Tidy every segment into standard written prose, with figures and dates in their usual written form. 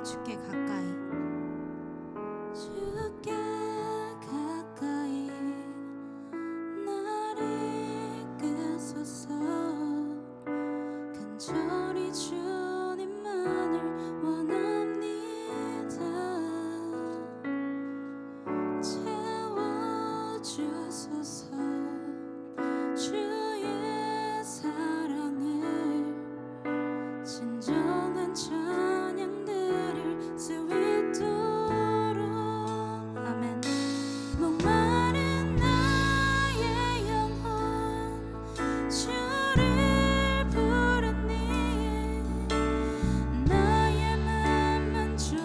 주께 가까이 주께 가까이 나를 이끄소서 간절히 주님만을 원합니다. 채워주소서 주의 사랑을 진정한 찬양들을 수 있도록 아멘. 목마른 나의 영혼 주를 부르니 나의 맘 만져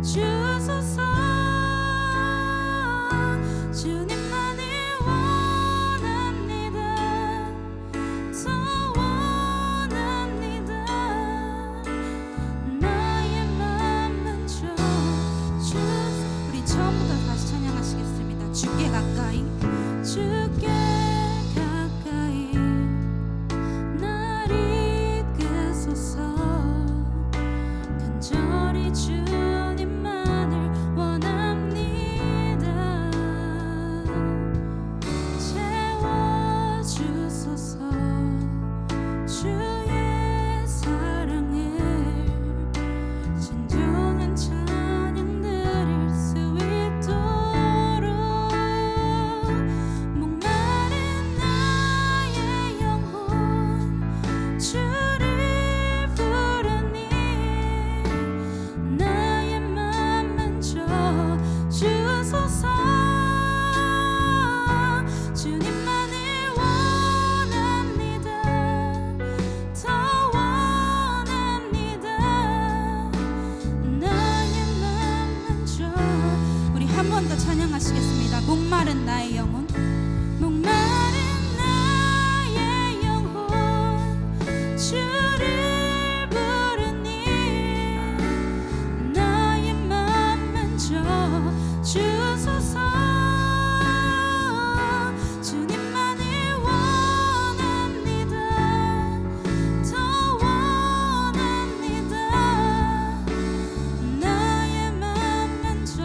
주소서. 주님만을 원합니다. 더 원합니다. 나의 맘 만져 주소서. 우리 처음부터 다시 찬양하시겠습니다. 주께 가까이 주께 가까이 날 이끄소서 간절히 주님만을 원합니다. 채워주소서 주의 사랑을 진정한 찬양들을 수 있도록 목마른 나의 영혼 주를 부르니 나의 맘 만져 주소서. 주님만을 원합니다. 더 원합니다. 나의 맘 만져. 우리 한 번 더 찬양하시겠습니다. 목마른 나의 영혼 목마른 나의 영혼 주를 부르니 나의 맘 만져 주소서. 주님만을 원합니다. 더 원합니다. 나의 맘 만져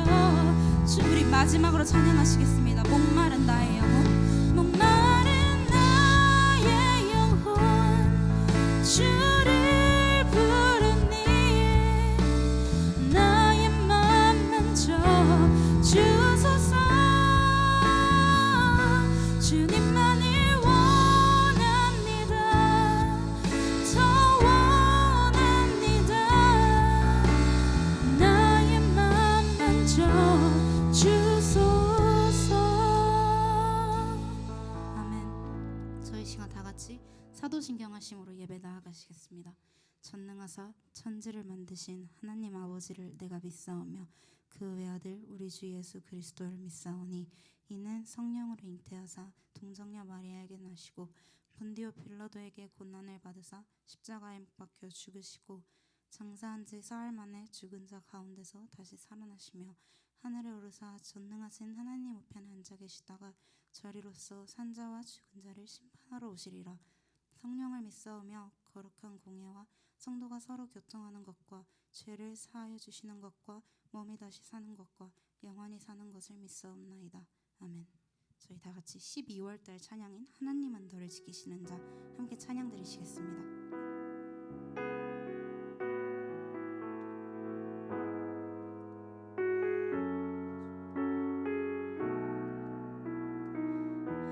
우리 마지막으로 찬양하시겠습니다. 목마른 나의 영혼 목마른 나의 영혼 주를 부르니 나의 맘 만져 주소서. 주님만을 원합니다. 더 원합니다. 나의 맘 만져 주소서. 아멘. 저희 시간 다 같이 사도신경 하심으로 예배 나아가시겠습니다. 전능하사 천지를 만드신 하나님 아버지를 내가 믿사오며 그 외아들 우리 주 예수 그리스도를 믿사오니 이는 성령으로 잉태하사 동정녀 마리아에게 나시고 본디오 빌라도에게 고난을 받으사 십자가에 못 박혀 죽으시고 장사한 지 사흘 만에 죽은 자 가운데서 다시 살아나시며 하늘에 오르사 전능하신 하나님 우편에 앉아 계시다가 저리로서 산자와 죽은 자를 심판하러 오시리라. 성령을 믿사오며 거룩한 공예와 성도가 서로 교통하는 것과 죄를 사하여 주시는 것과 몸이 다시 사는 것과 영원히 사는 것을 믿사옵나이다. 아멘. 저희 다 같이 12월달 찬양인 하나님은 너를 지키시는 자 함께 찬양 드리시겠습니다.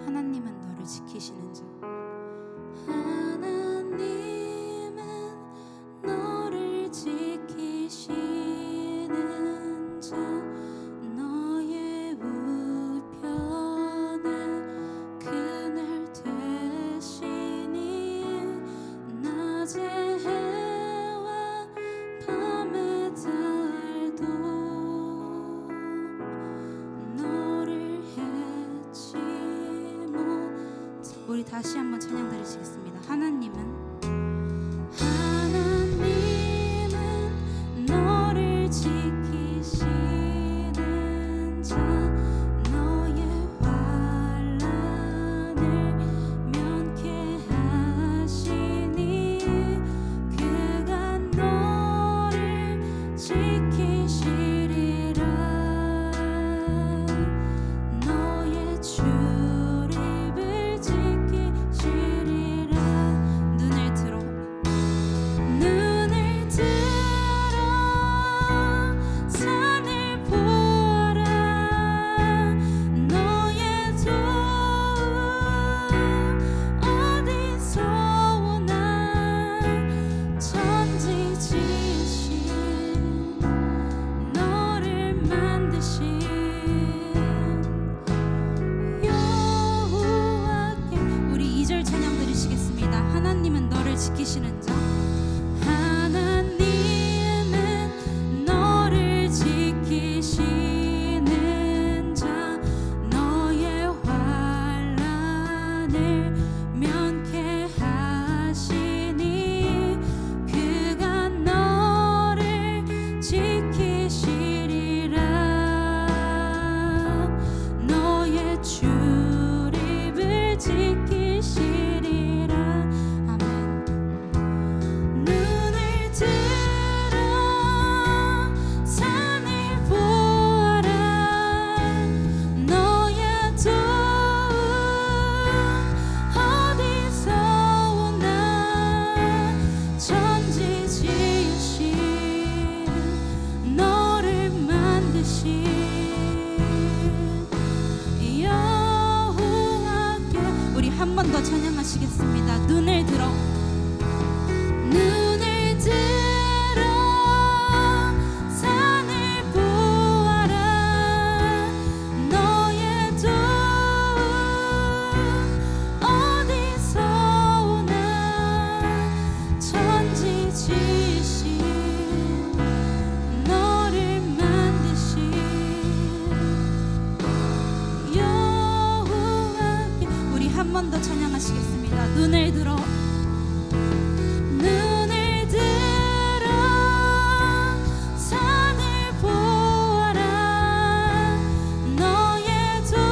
하나님은 너를 지키시는 자. 하나님은 너를 지키시는 자 너의 우편에 그늘 되시니 낮의 해와 밤의 달도 너를 해치 못. 우리 다시 한번 찬양 드리시겠습니다. 하나님은 너를 지키시는 자 너의 환난을 면케 하시니 그가 너를 지키시니 지키시는 자. 하나님은 너를 지키시는 자. 너의 환난을 면케 하시니 그가 너를 지키시리라. 너의 출입을 지키시리라. 아멘. 눈을 들어 산을 보아라. 너의 도움 어디서 오나. 천지 지으신 너를 만드신 여호와께. 우리 한 번 더 찬양하시겠습니다. 눈을 들어 산을 보아라. 너의 도움 어디서 오나. 천지 지으신 너를 만드신 여호와께. 우리 한 번 더 찬양하시겠습니다. 눈을 들어 산을 보아라. 너의 도움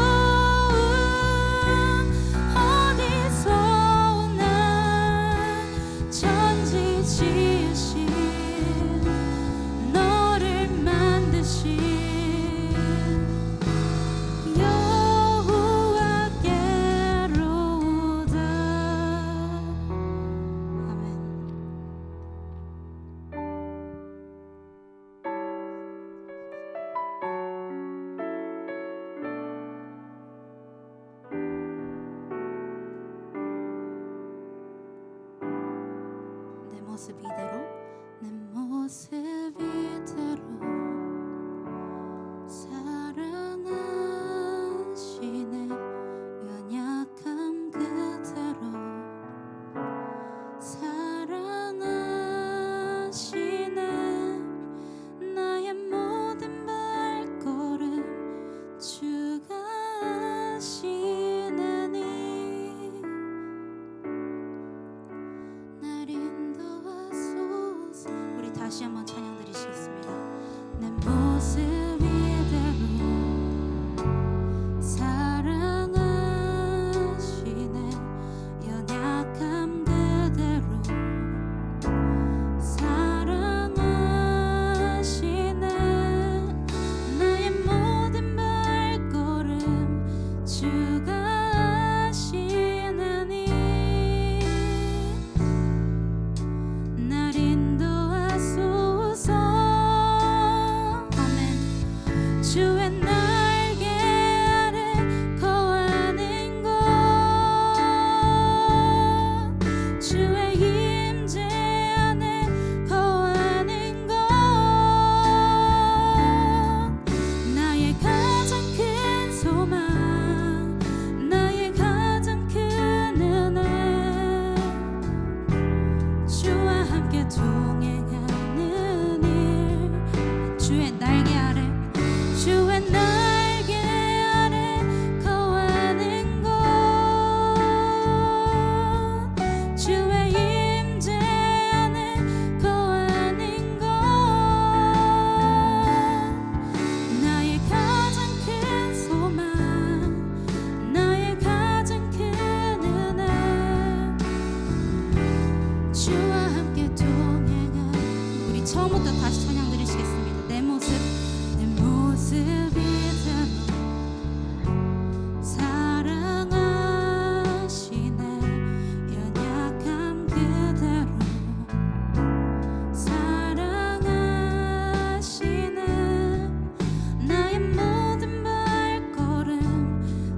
어디서 오나. 천지 지으신 너를 만드신 여호와께로다. 아멘. 내 모습 이대로 내 모습 이대로 사랑하시네. 연약함 그대로 사랑하시네. 나의 모든 발걸음 주가 하시나니. 날 인도하소서. 우리 다시 한번 찬양 드리시겠습니다. 내 모습 이대로 사랑하시네. 연약함 그대로 사랑하시네. 나의 모든 발걸음 주가 하시나니. 날 인도하소서. 아멘. 주의 날개 아래 거하는 것. 주의 임재 안에 거하는 것. 나의 가장 큰 소망. 나의 가장 큰 은혜. 주와 함께 동행하는 일. 주의 날개 아래 주의 날개 아래 거하는 것. 주의 임재 안에 거하는 것. 나의 가장 큰 소망. 나의 가장 큰 은혜. 주와 함께 동행한. 우리 처음부터 다시 찬양 드리시겠습니다. 내 모습 이대로 사랑하시네. 연약함 그대로 사랑하시네. 나의 모든 발걸음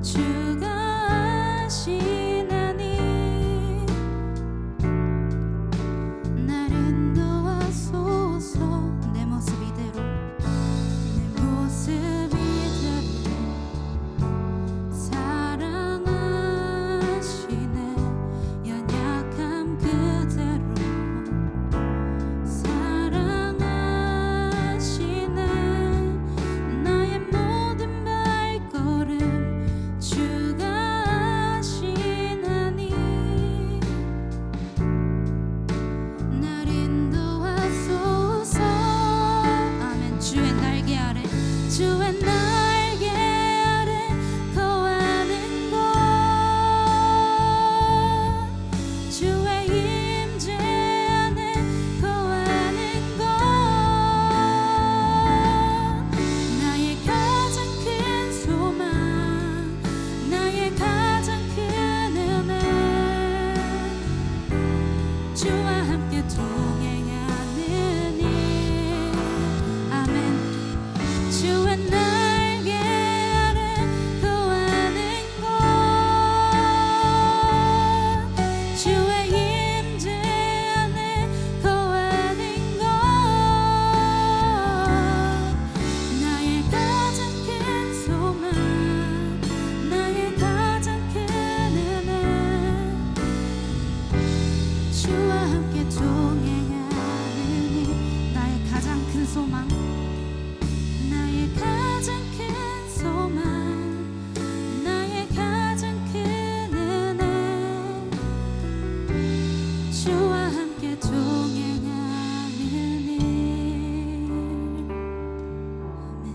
주가 하시나니. 날 인도하소서. 내 주와 함께 동행하는 일. 아멘. 주의 날개 아래 거하는 것, 주의 임재 안에 거하는 것, 나의 가장 큰 소망, 나의 가장 큰 은혜. 주와 함께 동행하는 일. 나의 가장 큰 소망, 나의 가장 큰 소망, 나의 가장 큰 은혜. 주와 함께 동행하는 일. 아멘.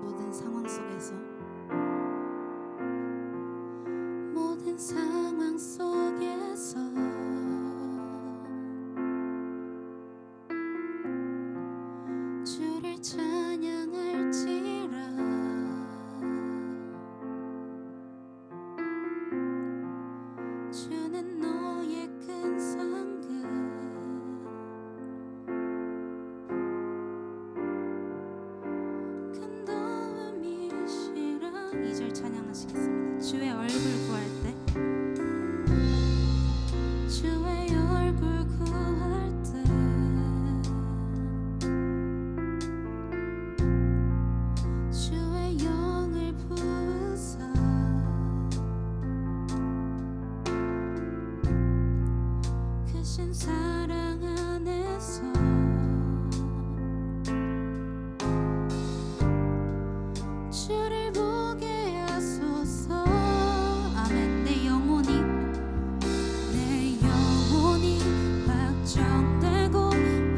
모든 상황 속에서, 모든 상황 속에서 주를 찬양할지라. 주는 너의 큰 상급, 큰 도움이시라. 2절 찬양하시겠습니다. 주의 얼굴 구할 때, 주의 얼굴 구할 때, 주의 영을 부으사 크신 사랑 안에서 주를 보게 하소서. 아멘. 내 영혼이 확정되고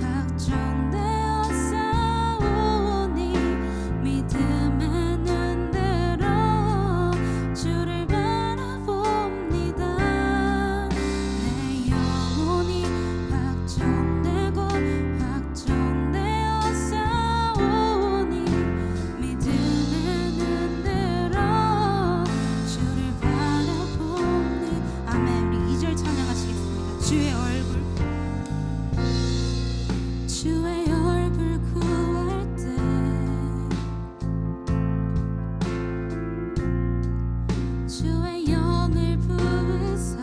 확정되어 싸우니 믿음의 눈으로 주를 바라봅니다. 내 영혼이 확정되고 확정되어 싸우니 믿음의 눈으로 주를 바라봅니다. 아멘. 우리 2절 찬양하시겠습니다. 주의 얼굴, 주의 얼굴 구할 때, 주의 영을 부으사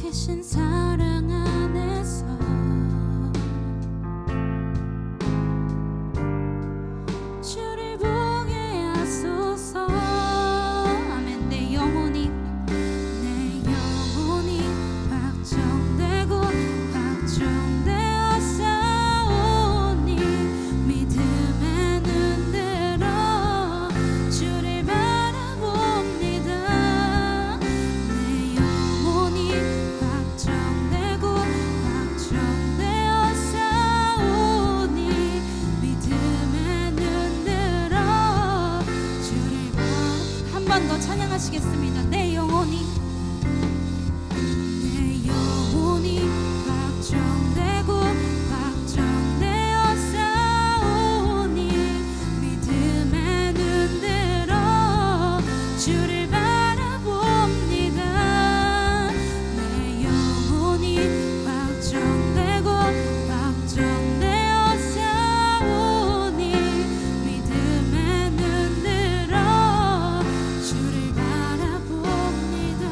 크신 사랑 안에서 주를 보게 하소서. 아멘. 내 영혼이 확정되고 확정되어 싸우니 믿음의 눈으로 주를 바라봅니다. 내 영혼이 확정되고 확정되어 싸우니 믿음의 눈으로 주를 한 번 더 찬양하시겠습니다. 내 영혼이 확정되고 확정되어 싸우니 믿음의 눈으로 주를 바라봅니다. 내 영혼이 확정되고 확정되어 싸우니 믿음의 눈으로 주를 바라봅니다.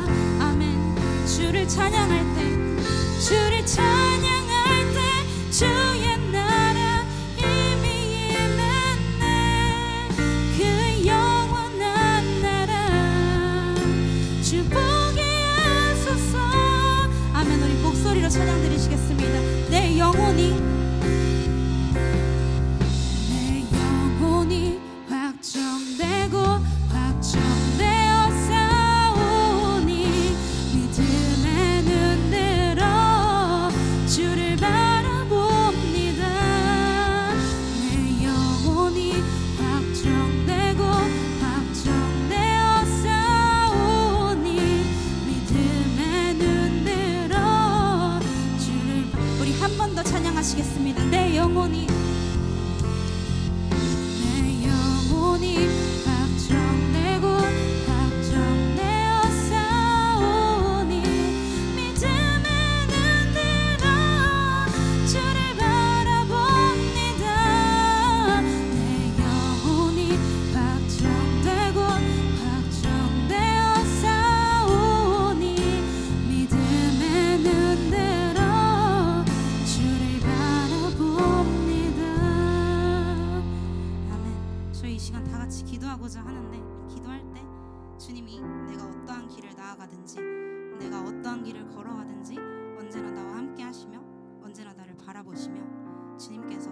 이 시간 다 같이 기도하고자 하는데, 기도할 때 주님이 내가 어떠한 길을 나아가든지 내가 어떠한 길을 걸어가든지 언제나 나와 함께 하시며 언제나 나를 바라보시며 주님께서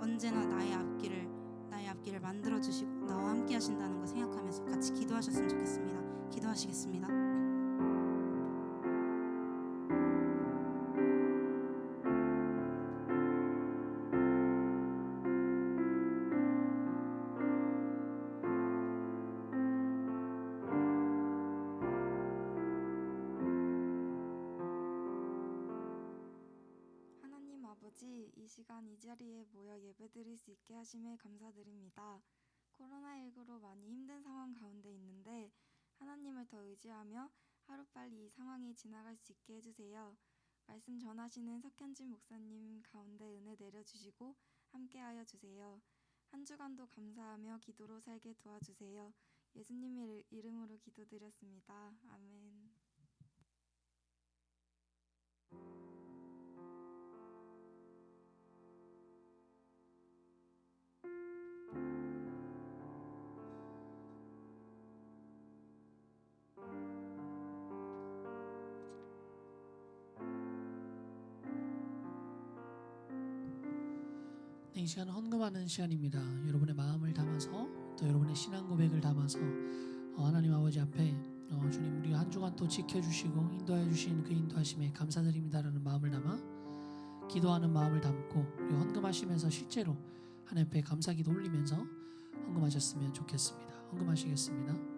언제나 나의 앞길을 만들어 주시고 나와 함께 하신다는 거 생각하면서 같이 기도하셨으면 좋겠습니다. 기도하시겠습니다. 하나님 아버지, 이 시간 이 자리에 모여 예배드릴 수 있게 하심에 감사드립니다. 코로나19로 많이 힘든 상황 가운데 있는데 하나님을 더 의지하며 하루빨리 이 상황이 지나갈 수 있게 해주세요. 말씀 전하시는 석현진 목사님 가운데 은혜 내려주시고 함께하여 주세요. 한 주간도 감사하며 기도로 살게 도와주세요. 예수님의 이름으로 기도드렸습니다. 아멘. 이 시간은 헌금하는 시간입니다. 여러분의 마음을 담아서 또 여러분의 신앙 고백을 담아서 하나님 아버지 앞에 주님 우리가 한 주간 또 지켜주시고 인도해 주신 그 인도하심에 감사드립니다라는 마음을 담아 기도하는 마음을 담고 그리고 헌금하시면서 실제로 하나님 앞에 감사기도 올리면서 헌금하셨으면 좋겠습니다. 헌금하시겠습니다.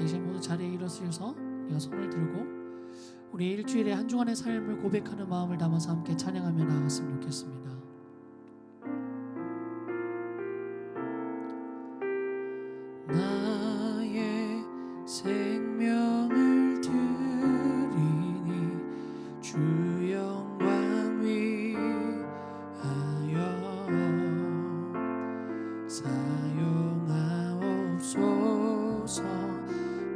이제 모두 자리에 일어서셔서 우리가 손을 들고 우리 일주일의 한 주간의 삶을 고백하는 마음을 담아서 함께 찬양하며 나아갔으면 좋겠습니다. 나의 생명을 드리니 주 영광 위하여 사용하옵소서.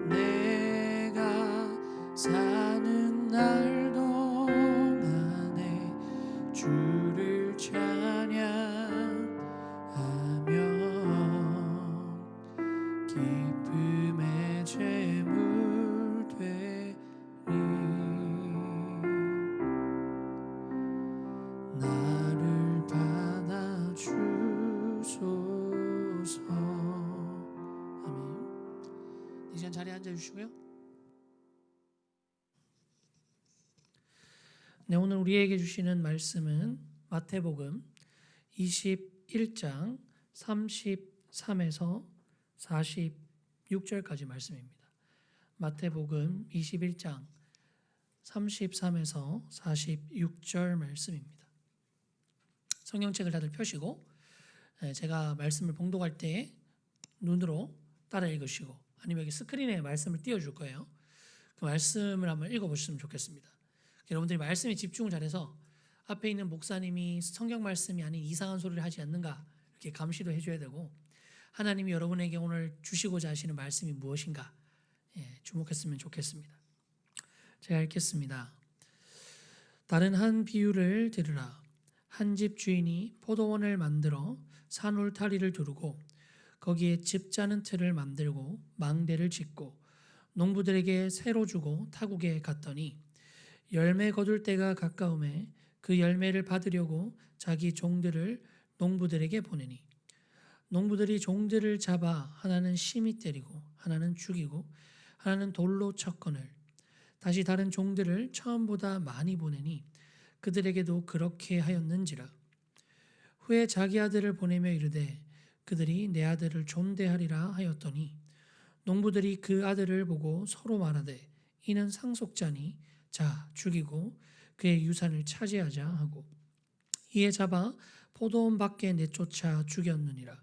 내가 사는 날 동안에 주를 찬양하며 기쁨의 제물 되리. 나를 받아주소서. 아멘. 이 시간 자리에 앉아주시고요. 네, 오늘 우리에게 주시는 말씀은 마태복음 21장 33에서 46절까지 말씀입니다. 마태복음 21장 33에서 46절 말씀입니다. 성경책을 다들 펴시고 제가 말씀을 봉독할 때 눈으로 따라 읽으시고 아니면 여기 스크린에 말씀을 띄워줄 거예요. 그 말씀을 한번 읽어보시면 좋겠습니다. 여러분들이 말씀에 집중을 잘해서 앞에 있는 목사님이 성경 말씀이 아닌 이상한 소리를 하지 않는가 이렇게 감시도 해줘야 되고 하나님이 여러분에게 오늘 주시고자 하시는 말씀이 무엇인가 주목했으면 좋겠습니다. 제가 읽겠습니다. 다른 한 비유를 들으라. 한 집 주인이 포도원을 만들어 산 울타리를 두르고 거기에 집 짜는 틀을 만들고 망대를 짓고 농부들에게 새로 주고 타국에 갔더니 열매 거둘 때가 가까움에 그 열매를 받으려고 자기 종들을 농부들에게 보내니 농부들이 종들을 잡아 하나는 심히 때리고 하나는 죽이고 하나는 돌로 쳤거늘 다시 다른 종들을 처음보다 많이 보내니 그들에게도 그렇게 하였는지라. 후에 자기 아들을 보내며 이르되 그들이 내 아들을 존대하리라 하였더니 농부들이 그 아들을 보고 서로 말하되 이는 상속자니 자 죽이고 그의 유산을 차지하자 하고 이에 잡아 포도원 밖에 내쫓아 죽였느니라.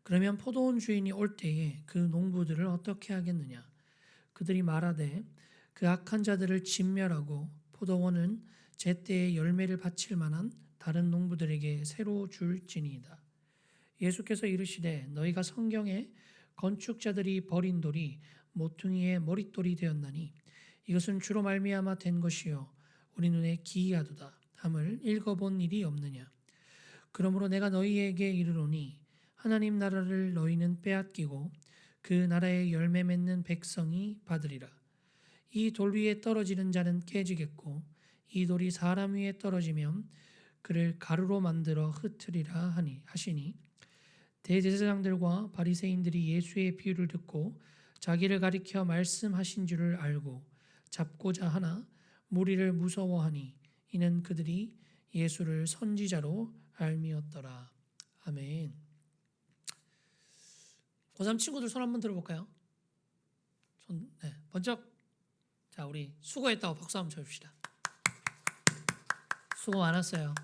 그러면 포도원 주인이 올 때에 그 농부들을 어떻게 하겠느냐? 그들이 말하되 그 악한 자들을 진멸하고 포도원은 제때에 열매를 바칠 만한 다른 농부들에게 새로 줄지니이다. 예수께서 이르시되 너희가 성경에 건축자들이 버린 돌이 모퉁이의 머릿돌이 되었나니 이것은 주로 말미암아 된 것이요 우리 눈에 기이하도다 함을 읽어본 일이 없느냐. 그러므로 내가 너희에게 이르노니 하나님 나라를 너희는 빼앗기고 그 나라의 열매 맺는 백성이 받으리라. 이 돌 위에 떨어지는 자는 깨지겠고 이 돌이 사람 위에 떨어지면 그를 가루로 만들어 흩으리라 하시니 대제사장들과 바리새인들이 예수의 비유를 듣고 자기를 가리켜 말씀하신 줄을 알고 잡고자 하나 무리를 무서워하니 이는 그들이 예수를 선지자로 알미었더라. 아멘. 고3 친구들 손 한번 들어볼까요? 손, 네, 번쩍. 자, 우리 수고했다고 박수 한번 쳐줍시다. 수고 많았어요.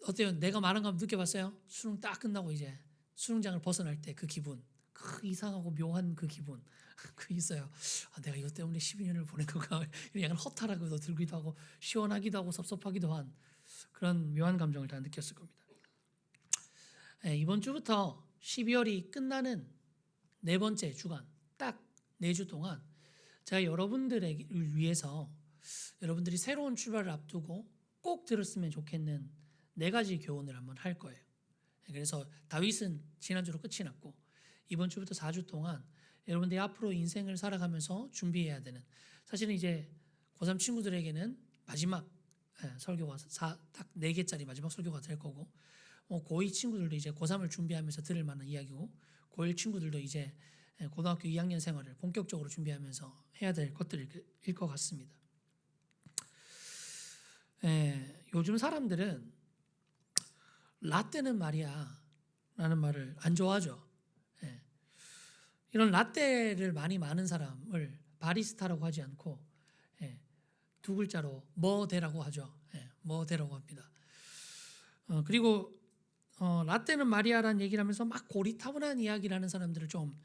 어때요? 내가 말한 거 한번 느껴봤어요? 수능 딱 끝나고 이제 수능장을 벗어날 때 그 기분, 그 이상하고 묘한 그 기분, 그 있어요. 아, 내가 이것 때문에 12년을 보낸 건가? 약간 허탈하기도 들기도 하고 시원하기도 하고 섭섭하기도 한 그런 묘한 감정을 다 느꼈을 겁니다. 네, 이번 주부터 12월이 끝나는 네 번째 주간, 딱 4주 동안 제가 여러분들을 위해서 여러분들이 새로운 출발을 앞두고 꼭 들었으면 좋겠는 4가지 교훈을 한번 할 거예요. 그래서 다윗은 지난주로 끝이 났고 이번 주부터 4주 동안 여러분들이 앞으로 인생을 살아가면서 준비해야 되는, 사실은 이제 고3 친구들에게는 마지막 설교가 딱 4개짜리 마지막 설교가 될 거고, 고2 친구들도 이제 고3을 준비하면서 들을 만한 이야기고, 고1 친구들도 이제 고등학교 2학년 생활을 본격적으로 준비하면서 해야 될 것들일 것 같습니다. 요즘 사람들은 라떼는 말이야 라는 말을 안 좋아하죠. 이런 라떼를 많은 사람을 바리스타라고 하지 않고 2글자로 뭐대라고 하죠. 뭐대라고 합니다. 그리고 라떼는 마리아라는 얘기를 하면서 막 고리타분한 이야기를 하는 사람들을 좀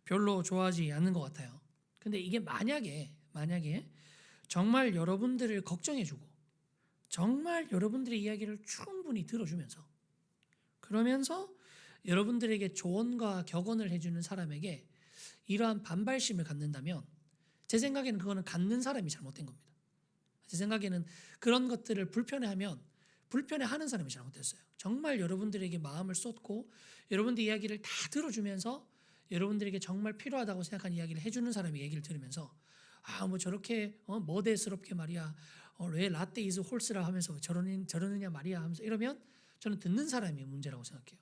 별로 좋아하지 않는 것 같아요. 근데 이게 만약에 정말 여러분들을 걱정해주고 정말 여러분들의 이야기를 충분히 들어주면서 그러면서 여러분들에게 조언과 격언을 해주는 사람에게 이러한 반발심을 갖는다면 제 생각에는 그거는 갖는 사람이 잘못된 겁니다. 제 생각에는 그런 것들을 불편해하는 사람이 잘못됐어요. 정말 여러분들에게 마음을 쏟고 여러분들 이야기를 다 들어주면서 여러분들에게 정말 필요하다고 생각하는 이야기를 해주는 사람이 얘기를 들으면서 뭐 저렇게 머대스럽게 말이야 왜 라떼 이즈 홀스라 하면서 저러느냐 말이야 하면서 이러면 저는 듣는 사람이 문제라고 생각해요.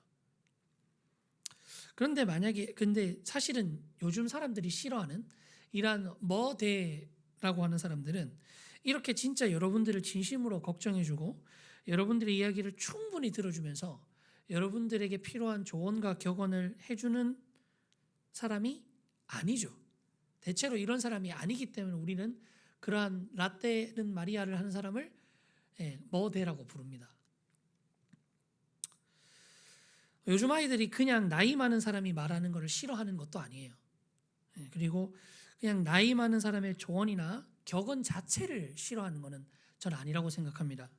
근데 사실은 요즘 사람들이 싫어하는 이러한 머대라고 하는 사람들은 이렇게 진짜 여러분들을 진심으로 걱정해주고 여러분들의 이야기를 충분히 들어주면서 여러분들에게 필요한 조언과 격언을 해주는 사람이 아니죠. 대체로 이런 사람이 아니기 때문에 우리는 그러한 라떼는 마리아를 하는 사람을 머대라고 부릅니다. 요즘 아이들이 그냥 나이 많은 사람이 말하는 것을 싫어하는 것도 아니에요. 그리고 그냥 나이 많은 사람의 조언이나 격언 자체를 싫어하는 것은 저는 아니라고 생각합니다.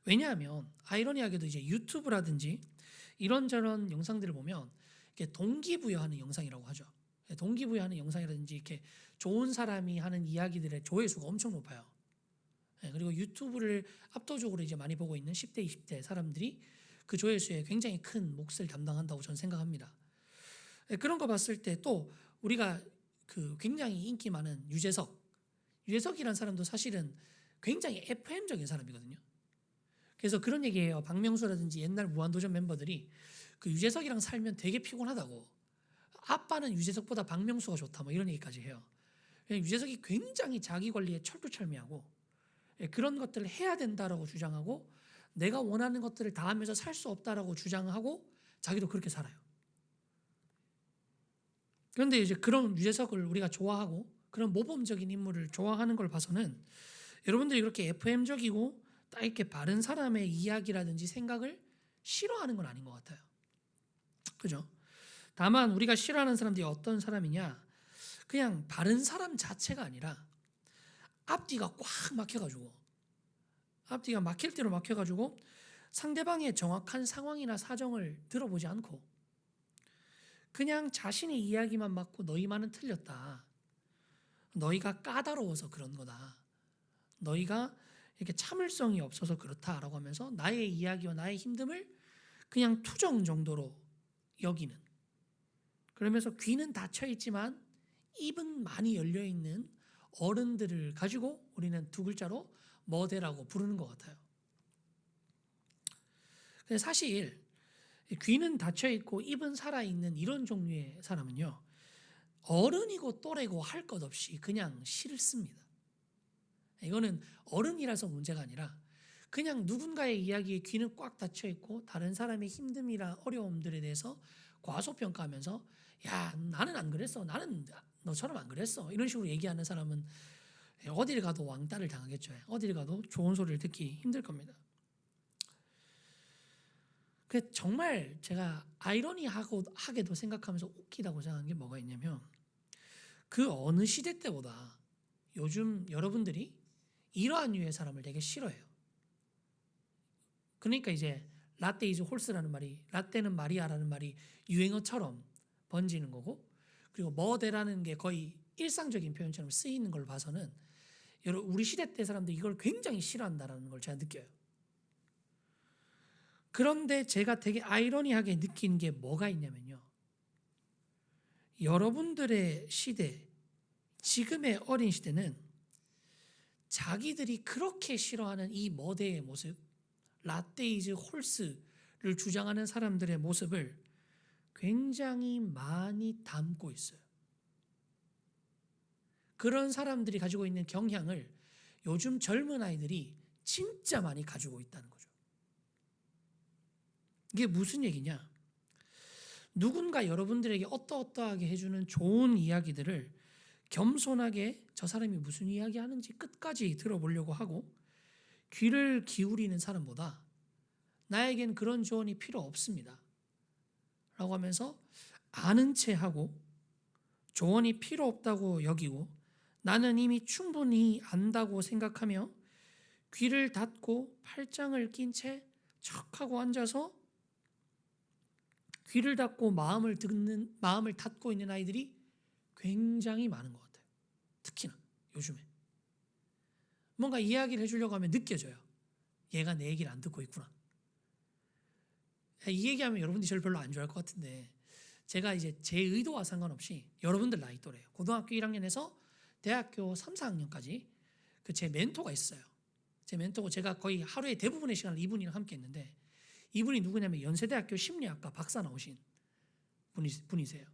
왜냐하면 아이러니하게도 이제 유튜브라든지 이런저런 영상들을 보면 이렇게 동기부여하는 영상이라고 하죠. 동기부여하는 영상이라든지 이렇게 좋은 사람이 하는 이야기들의 조회수가 엄청 높아요. 그리고 유튜브를 압도적으로 이제 많이 보고 있는 10대, 20대 사람들이 그 조회수에 굉장히 큰 몫을 담당한다고 저는 생각합니다. 그런 거 봤을 때 또 우리가 그 굉장히 인기 많은 유재석이라는 사람도 사실은 굉장히 FM적인 사람이거든요. 그래서 그런 얘기예요. 박명수라든지 옛날 무한도전 멤버들이 그 유재석이랑 살면 되게 피곤하다고. 아빠는 유재석보다 박명수가 좋다 뭐 이런 얘기까지 해요. 유재석이 굉장히 자기 관리에 철두철미하고 그런 것들을 해야 된다라고 주장하고 내가 원하는 것들을 다 하면서 살 수 없다라고 주장하고 자기도 그렇게 살아요. 그런데 이제 그런 유재석을 우리가 좋아하고 그런 모범적인 인물을 좋아하는 걸 봐서는 여러분들이 그렇게 FM적이고 딱 이렇게 바른 사람의 이야기라든지 생각을 싫어하는 건 아닌 것 같아요. 그죠? 다만 우리가 싫어하는 사람들이 어떤 사람이냐, 그냥 바른 사람 자체가 아니라 앞뒤가 꽉 막혀가지고, 앞뒤가 막힐 대로 막혀가지고 상대방의 정확한 상황이나 사정을 들어보지 않고 그냥 자신의 이야기만 맞고 너희만은 틀렸다, 너희가 까다로워서 그런 거다, 너희가 이렇게 참을성이 없어서 그렇다라고 하면서 나의 이야기와 나의 힘듦을 그냥 투정 정도로 여기는, 그러면서 귀는 닫혀 있지만 입은 많이 열려 있는 어른들을 가지고 우리는 두 글자로 머대라고 부르는 것 같아요. 근데 사실 귀는 닫혀 있고 입은 살아 있는 이런 종류의 사람은요, 어른이고 또래고 할 것 없이 그냥 싫습니다. 이거는 어른이라서 문제가 아니라 그냥 누군가의 이야기에 귀는 꽉 닫혀 있고 다른 사람의 힘듦이나 어려움들에 대해서 과소평가하면서 야, 나는 안 그랬어, 나는 너처럼 안 그랬어, 이런 식으로 얘기하는 사람은 어딜 가도 왕따를 당하겠죠. 어딜 가도 좋은 소리를 듣기 힘들 겁니다. 그 정말 제가 아이러니하게도 생각하면서 웃기다고 생각하는 게 뭐가 있냐면, 그 어느 시대 때보다 요즘 여러분들이 이러한 류의 사람을 되게 싫어해요. 그러니까 이제 라떼 이즈 홀스라는 말이, 라떼는 마리아라는 말이 유행어처럼 번지는 거고, 그리고 머대라는 게 거의 일상적인 표현처럼 쓰이는 걸 봐서는 우리 시대 때 사람들이 이걸 굉장히 싫어한다는 걸 제가 느껴요. 그런데 제가 되게 아이러니하게 느낀 게 뭐가 있냐면요, 여러분들의 시대, 지금의 어린 시대는 자기들이 그렇게 싫어하는 이 머대의 모습, 라떼 이즈 홀스를 주장하는 사람들의 모습을 굉장히 많이 담고 있어요. 그런 사람들이 가지고 있는 경향을 요즘 젊은 아이들이 진짜 많이 가지고 있다는 거죠. 이게 무슨 얘기냐? 누군가 여러분들에게 어떠어떠하게 해주는 좋은 이야기들을 겸손하게 저 사람이 무슨 이야기 하는지 끝까지 들어보려고 하고 귀를 기울이는 사람보다 나에겐 그런 조언이 필요 없습니다 라고 하면서 아는 체 하고 조언이 필요 없다고 여기고 나는 이미 충분히 안다고 생각하며 귀를 닫고 팔짱을 낀 채 척하고 앉아서 귀를 닫고 마음을 닫고 있는 아이들이 굉장히 많은 것 같아요. 특히나 요즘에 뭔가 이야기를 해주려고 하면 느껴져요. 얘가 내 얘기를 안 듣고 있구나. 이 얘기하면 여러분들이 저를 별로 안 좋아할 것 같은데, 제가 이제 제 의도와 상관없이 여러분들 나이 또래요. 고등학교 1학년에서 대학교 3, 4학년까지 그 제 멘토가 있어요. 제 멘토고 제가 거의 하루의 대부분의 시간을 이분이랑 함께 했는데, 이분이 누구냐면 연세대학교 심리학과 박사 나오신 분이세요.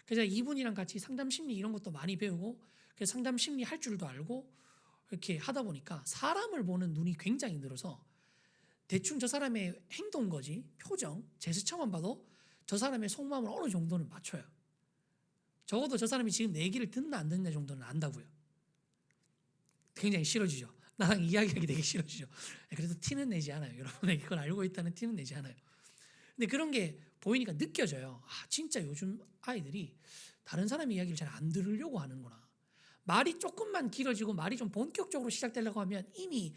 그래서 이분이랑 같이 상담 심리 이런 것도 많이 배우고, 그래서 상담 심리 할 줄도 알고 이렇게 하다 보니까 사람을 보는 눈이 굉장히 늘어서 대충 저 사람의 행동 거지, 표정, 제스처만 봐도 저 사람의 속마음을 어느 정도는 맞춰요. 적어도 저 사람이 지금 내 얘기를 듣나 안 듣나 정도는 안다고요. 굉장히 싫어지죠. 나랑 이야기하기 되게 싫어지죠. 그래도 티는 내지 않아요. 여러분에게 그걸 알고 있다는 티는 내지 않아요. 근데 그런 게 보이니까 느껴져요. 아, 진짜 요즘 아이들이 다른 사람 이야기를 잘 안 들으려고 하는구나. 말이 조금만 길어지고 말이 좀 본격적으로 시작되려고 하면 이미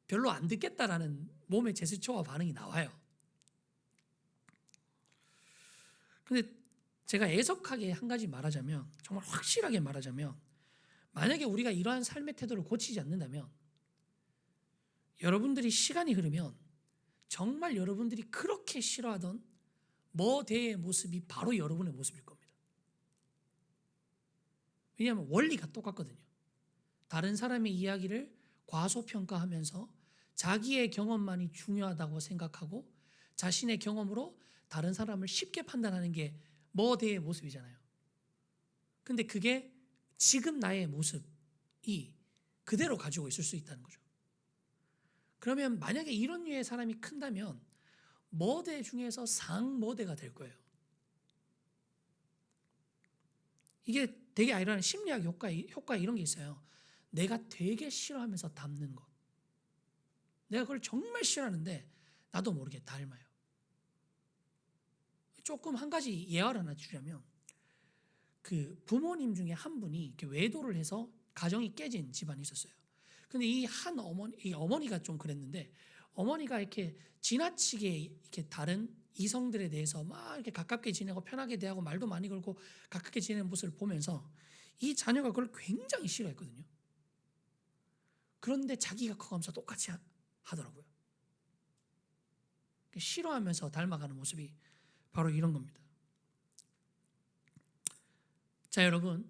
별로 안 듣겠다라는 몸의 제스처와 반응이 나와요. 근데 제가 애석하게 한 가지 말하자면, 정말 확실하게 말하자면, 만약에 우리가 이러한 삶의 태도를 고치지 않는다면 여러분들이 시간이 흐르면 정말 여러분들이 그렇게 싫어하던 머대의 모습이 바로 여러분의 모습일 겁니다. 왜냐하면 원리가 똑같거든요. 다른 사람의 이야기를 과소평가하면서 자기의 경험만이 중요하다고 생각하고 자신의 경험으로 다른 사람을 쉽게 판단하는 게 머대의 모습이잖아요. 근데 그게 지금 나의 모습이 그대로 가지고 있을 수 있다는 거죠. 그러면 만약에 이런 류의 사람이 큰다면 머대 중에서 상머대가 될 거예요. 이게 되게 아이러니한 심리학 효과 이런 게 있어요. 내가 되게 싫어하면서 닮는 것. 내가 그걸 정말 싫어하는데 나도 모르게 닮아요. 조금 한 가지 예화를 하나 주자면 그 부모님 중에 한 분이 이렇게 외도를 해서 가정이 깨진 집안이 있었어요. 근데 이 어머니가 좀 그랬는데 어머니가 이렇게 지나치게 이렇게 다른 이성들에 대해서 막 이렇게 가깝게 지내고 편하게 대하고 말도 많이 걸고 가깝게 지내는 모습을 보면서 이 자녀가 그걸 굉장히 싫어했거든요. 그런데 자기가 커가면서 똑같이 하더라고요. 싫어하면서 닮아가는 모습이 바로 이런 겁니다. 자, 여러분,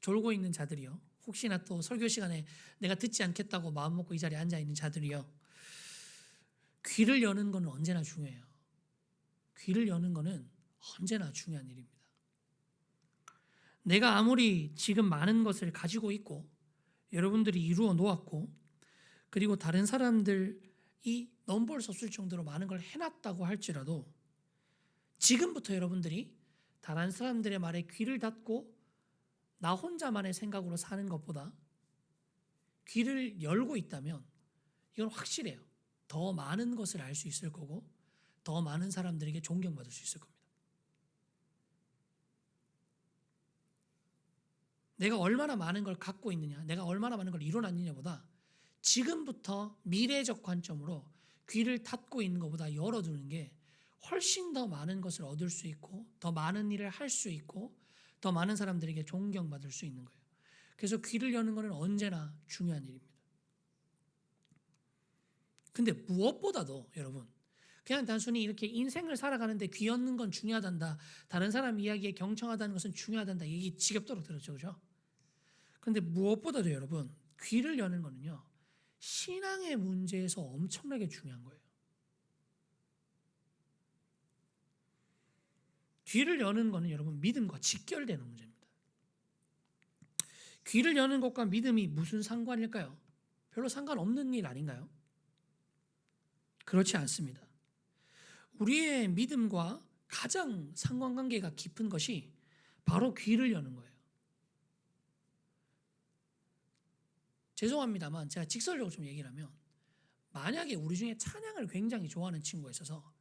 졸고 있는 자들이요. 혹시나 또 설교 시간에 내가 듣지 않겠다고 마음 먹고 이 자리에 앉아 있는 자들이요. 귀를 여는 것은 언제나 중요해요. 귀를 여는 것은 언제나 중요한 일입니다. 내가 아무리 지금 많은 것을 가지고 있고 여러분들이 이루어 놓았고 그리고 다른 사람들이 넘볼 수 없을 정도로 많은 걸 해놨다고 할지라도 지금부터 여러분들이 다른 사람들의 말에 귀를 닫고 나 혼자만의 생각으로 사는 것보다 귀를 열고 있다면 이건 확실해요. 더 많은 것을 알 수 있을 거고 더 많은 사람들에게 존경받을 수 있을 겁니다. 내가 얼마나 많은 걸 갖고 있느냐, 내가 얼마나 많은 걸 이뤄놨느냐보다 지금부터 미래적 관점으로 귀를 닫고 있는 것보다 열어두는 게 훨씬 더 많은 것을 얻을 수 있고 더 많은 일을 할 수 있고 더 많은 사람들에게 존경받을 수 있는 거예요. 그래서 귀를 여는 것은 언제나 중요한 일입니다. 근데 무엇보다도 여러분 그냥 단순히 이렇게 인생을 살아가는데 귀 여는 건 중요하단다. 다른 사람 이야기에 경청하다는 것은 중요하단다. 이게 지겹도록 들었죠. 그죠? 근데 무엇보다도 여러분 귀를 여는 거는요. 신앙의 문제에서 엄청나게 중요한 거예요. 귀를 여는 거는 여러분 믿음과 직결되는 문제입니다. 귀를 여는 것과 믿음이 무슨 상관일까요? 별로 상관없는 일 아닌가요? 그렇지 않습니다. 우리의 믿음과 가장 상관관계가 깊은 것이 바로 귀를 여는 거예요. 죄송합니다만 제가 직설적으로 좀 얘기를 하면 만약에 우리 중에 찬양을 굉장히 좋아하는 친구가 있어서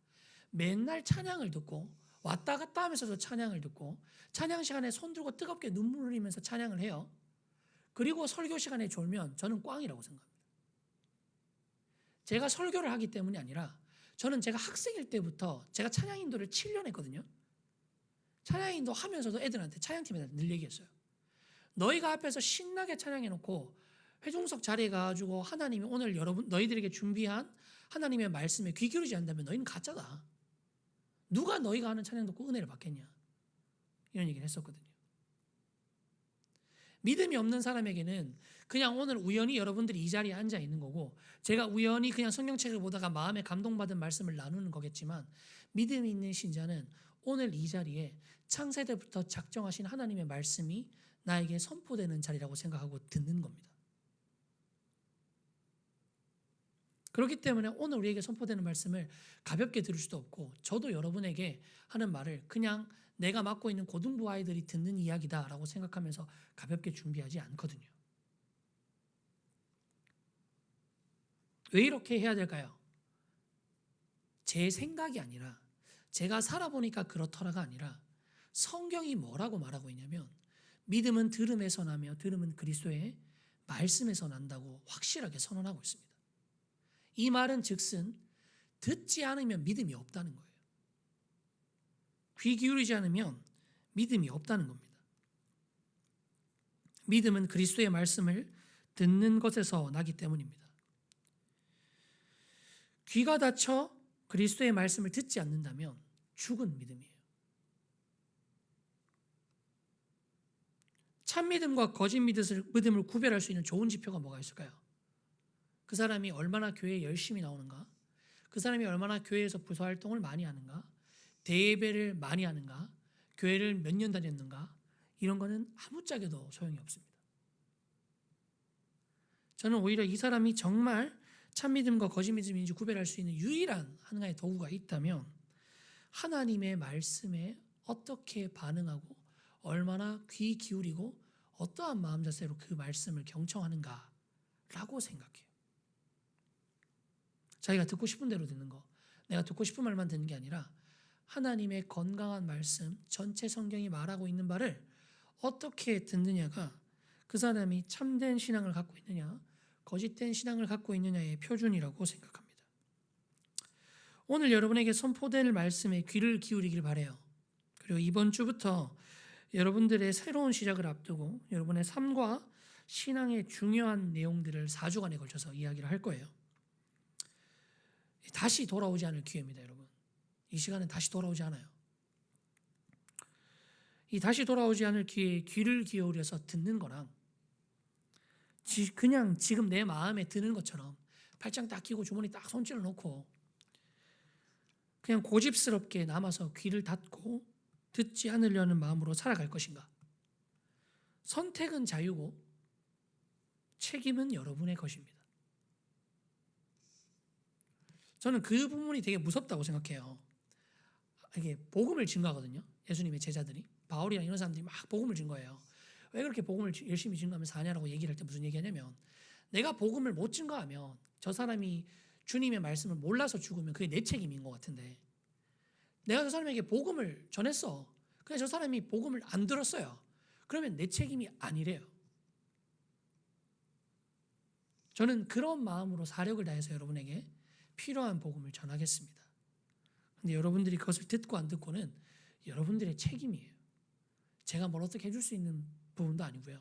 맨날 찬양을 듣고 왔다 갔다 하면서도 찬양을 듣고 찬양 시간에 손 들고 뜨겁게 눈물 흘리면서 찬양을 해요. 그리고 설교 시간에 졸면 저는 꽝이라고 생각합니다. 제가 설교를 하기 때문이 아니라 저는 제가 학생일 때부터 제가 찬양 인도를 7년 했거든요. 찬양 인도 하면서도 애들한테 찬양팀한테 늘 얘기했어요. 너희가 앞에서 신나게 찬양해놓고 회중석 자리에 가가지고 하나님이 오늘 너희들에게 준비한 하나님의 말씀에 귀 기울이지 않는다면 너희는 가짜다. 누가 너희가 하는 찬양 듣고 은혜를 받겠냐. 이런 얘기를 했었거든요. 믿음이 없는 사람에게는 그냥 오늘 우연히 여러분들이 이 자리에 앉아 있는 거고 제가 우연히 그냥 성경책을 보다가 마음에 감동받은 말씀을 나누는 거겠지만 믿음이 있는 신자는 오늘 이 자리에 창세대부터 작정하신 하나님의 말씀이 나에게 선포되는 자리라고 생각하고 듣는 겁니다. 그렇기 때문에 오늘 우리에게 선포되는 말씀을 가볍게 들을 수도 없고 저도 여러분에게 하는 말을 그냥 내가 맡고 있는 고등부 아이들이 듣는 이야기다라고 생각하면서 가볍게 준비하지 않거든요. 왜 이렇게 해야 될까요? 제 생각이 아니라 제가 살아보니까 그렇더라가 아니라 성경이 뭐라고 말하고 있냐면 믿음은 들음에서 나며 들음은 그리스도의 말씀에서 난다고 확실하게 선언하고 있습니다. 이 말은 즉슨 듣지 않으면 믿음이 없다는 거예요. 귀 기울이지 않으면 믿음이 없다는 겁니다. 믿음은 그리스도의 말씀을 듣는 것에서 나기 때문입니다. 귀가 닫혀 그리스도의 말씀을 듣지 않는다면 죽은 믿음이에요. 참 믿음과 거짓 믿음을 구별할 수 있는 좋은 지표가 뭐가 있을까요? 그 사람이 얼마나 교회에 열심히 나오는가? 그 사람이 얼마나 교회에서 부서활동을 많이 하는가? 대예배를 많이 하는가? 교회를 몇 년 다녔는가? 이런 거는 아무짝에도 소용이 없습니다. 저는 오히려 이 사람이 정말 참믿음과 거짓 믿음인지 구별할 수 있는 유일한 하나의 도구가 있다면 하나님의 말씀에 어떻게 반응하고 얼마나 귀 기울이고 어떠한 마음 자세로 그 말씀을 경청하는가라고 생각해요. 자기가 듣고 싶은 대로 듣는 거, 내가 듣고 싶은 말만 듣는 게 아니라 하나님의 건강한 말씀, 전체 성경이 말하고 있는 바를 어떻게 듣느냐가 그 사람이 참된 신앙을 갖고 있느냐, 거짓된 신앙을 갖고 있느냐의 표준이라고 생각합니다. 오늘 여러분에게 선포될 말씀에 귀를 기울이길 바라요. 그리고 이번 주부터 여러분들의 새로운 시작을 앞두고 여러분의 삶과 신앙의 중요한 내용들을 4주간에 걸쳐서 이야기를 할 거예요. 다시 돌아오지 않을 기회입니다, 여러분. 이 시간은 다시 돌아오지 않아요. 이 다시 돌아오지 않을 기회에 귀를 기울여서 듣는 거랑 그냥 지금 내 마음에 드는 것처럼 팔짱 딱 끼고 주머니 딱 손질러 놓고 그냥 고집스럽게 남아서 귀를 닫고 듣지 않으려는 마음으로 살아갈 것인가? 선택은 자유고 책임은 여러분의 것입니다. 저는 그 부분이 되게 무섭다고 생각해요. 이게 복음을 증거하거든요. 예수님의 제자들이 바울이랑 이런 사람들이 막 복음을 증거해요. 왜 그렇게 복음을 열심히 증거하면서 사냐라고 얘기를 할 때 무슨 얘기하냐면 내가 복음을 못 증거하면 저 사람이 주님의 말씀을 몰라서 죽으면 그게 내 책임인 것 같은데 내가 저 사람에게 복음을 전했어. 근데 저 사람이 복음을 안 들었어요. 그러면 내 책임이 아니래요. 저는 그런 마음으로 사력을 다해서 여러분에게 필요한 복음을 전하겠습니다. 근데 여러분들이 그것을 듣고 안 듣고는 여러분들의 책임이에요. 제가 뭘 어떻게 해줄 수 있는 부분도 아니고요.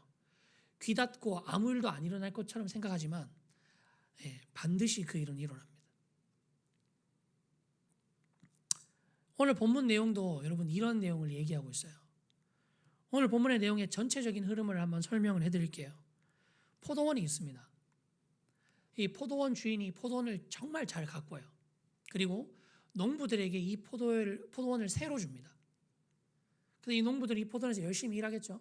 귀 닫고 아무 일도 안 일어날 것처럼 생각하지만 반드시 그 일은 일어납니다. 오늘 본문 내용도 여러분 이런 내용을 얘기하고 있어요. 오늘 본문의 내용의 전체적인 흐름을 한번 설명을 해드릴게요. 포도원이 있습니다. 이 포도원 주인이 포도원을 정말 잘 가꿔요. 그리고 농부들에게 이 포도원을 새로 줍니다. 근데 이 농부들이 이 포도원에서 열심히 일하겠죠.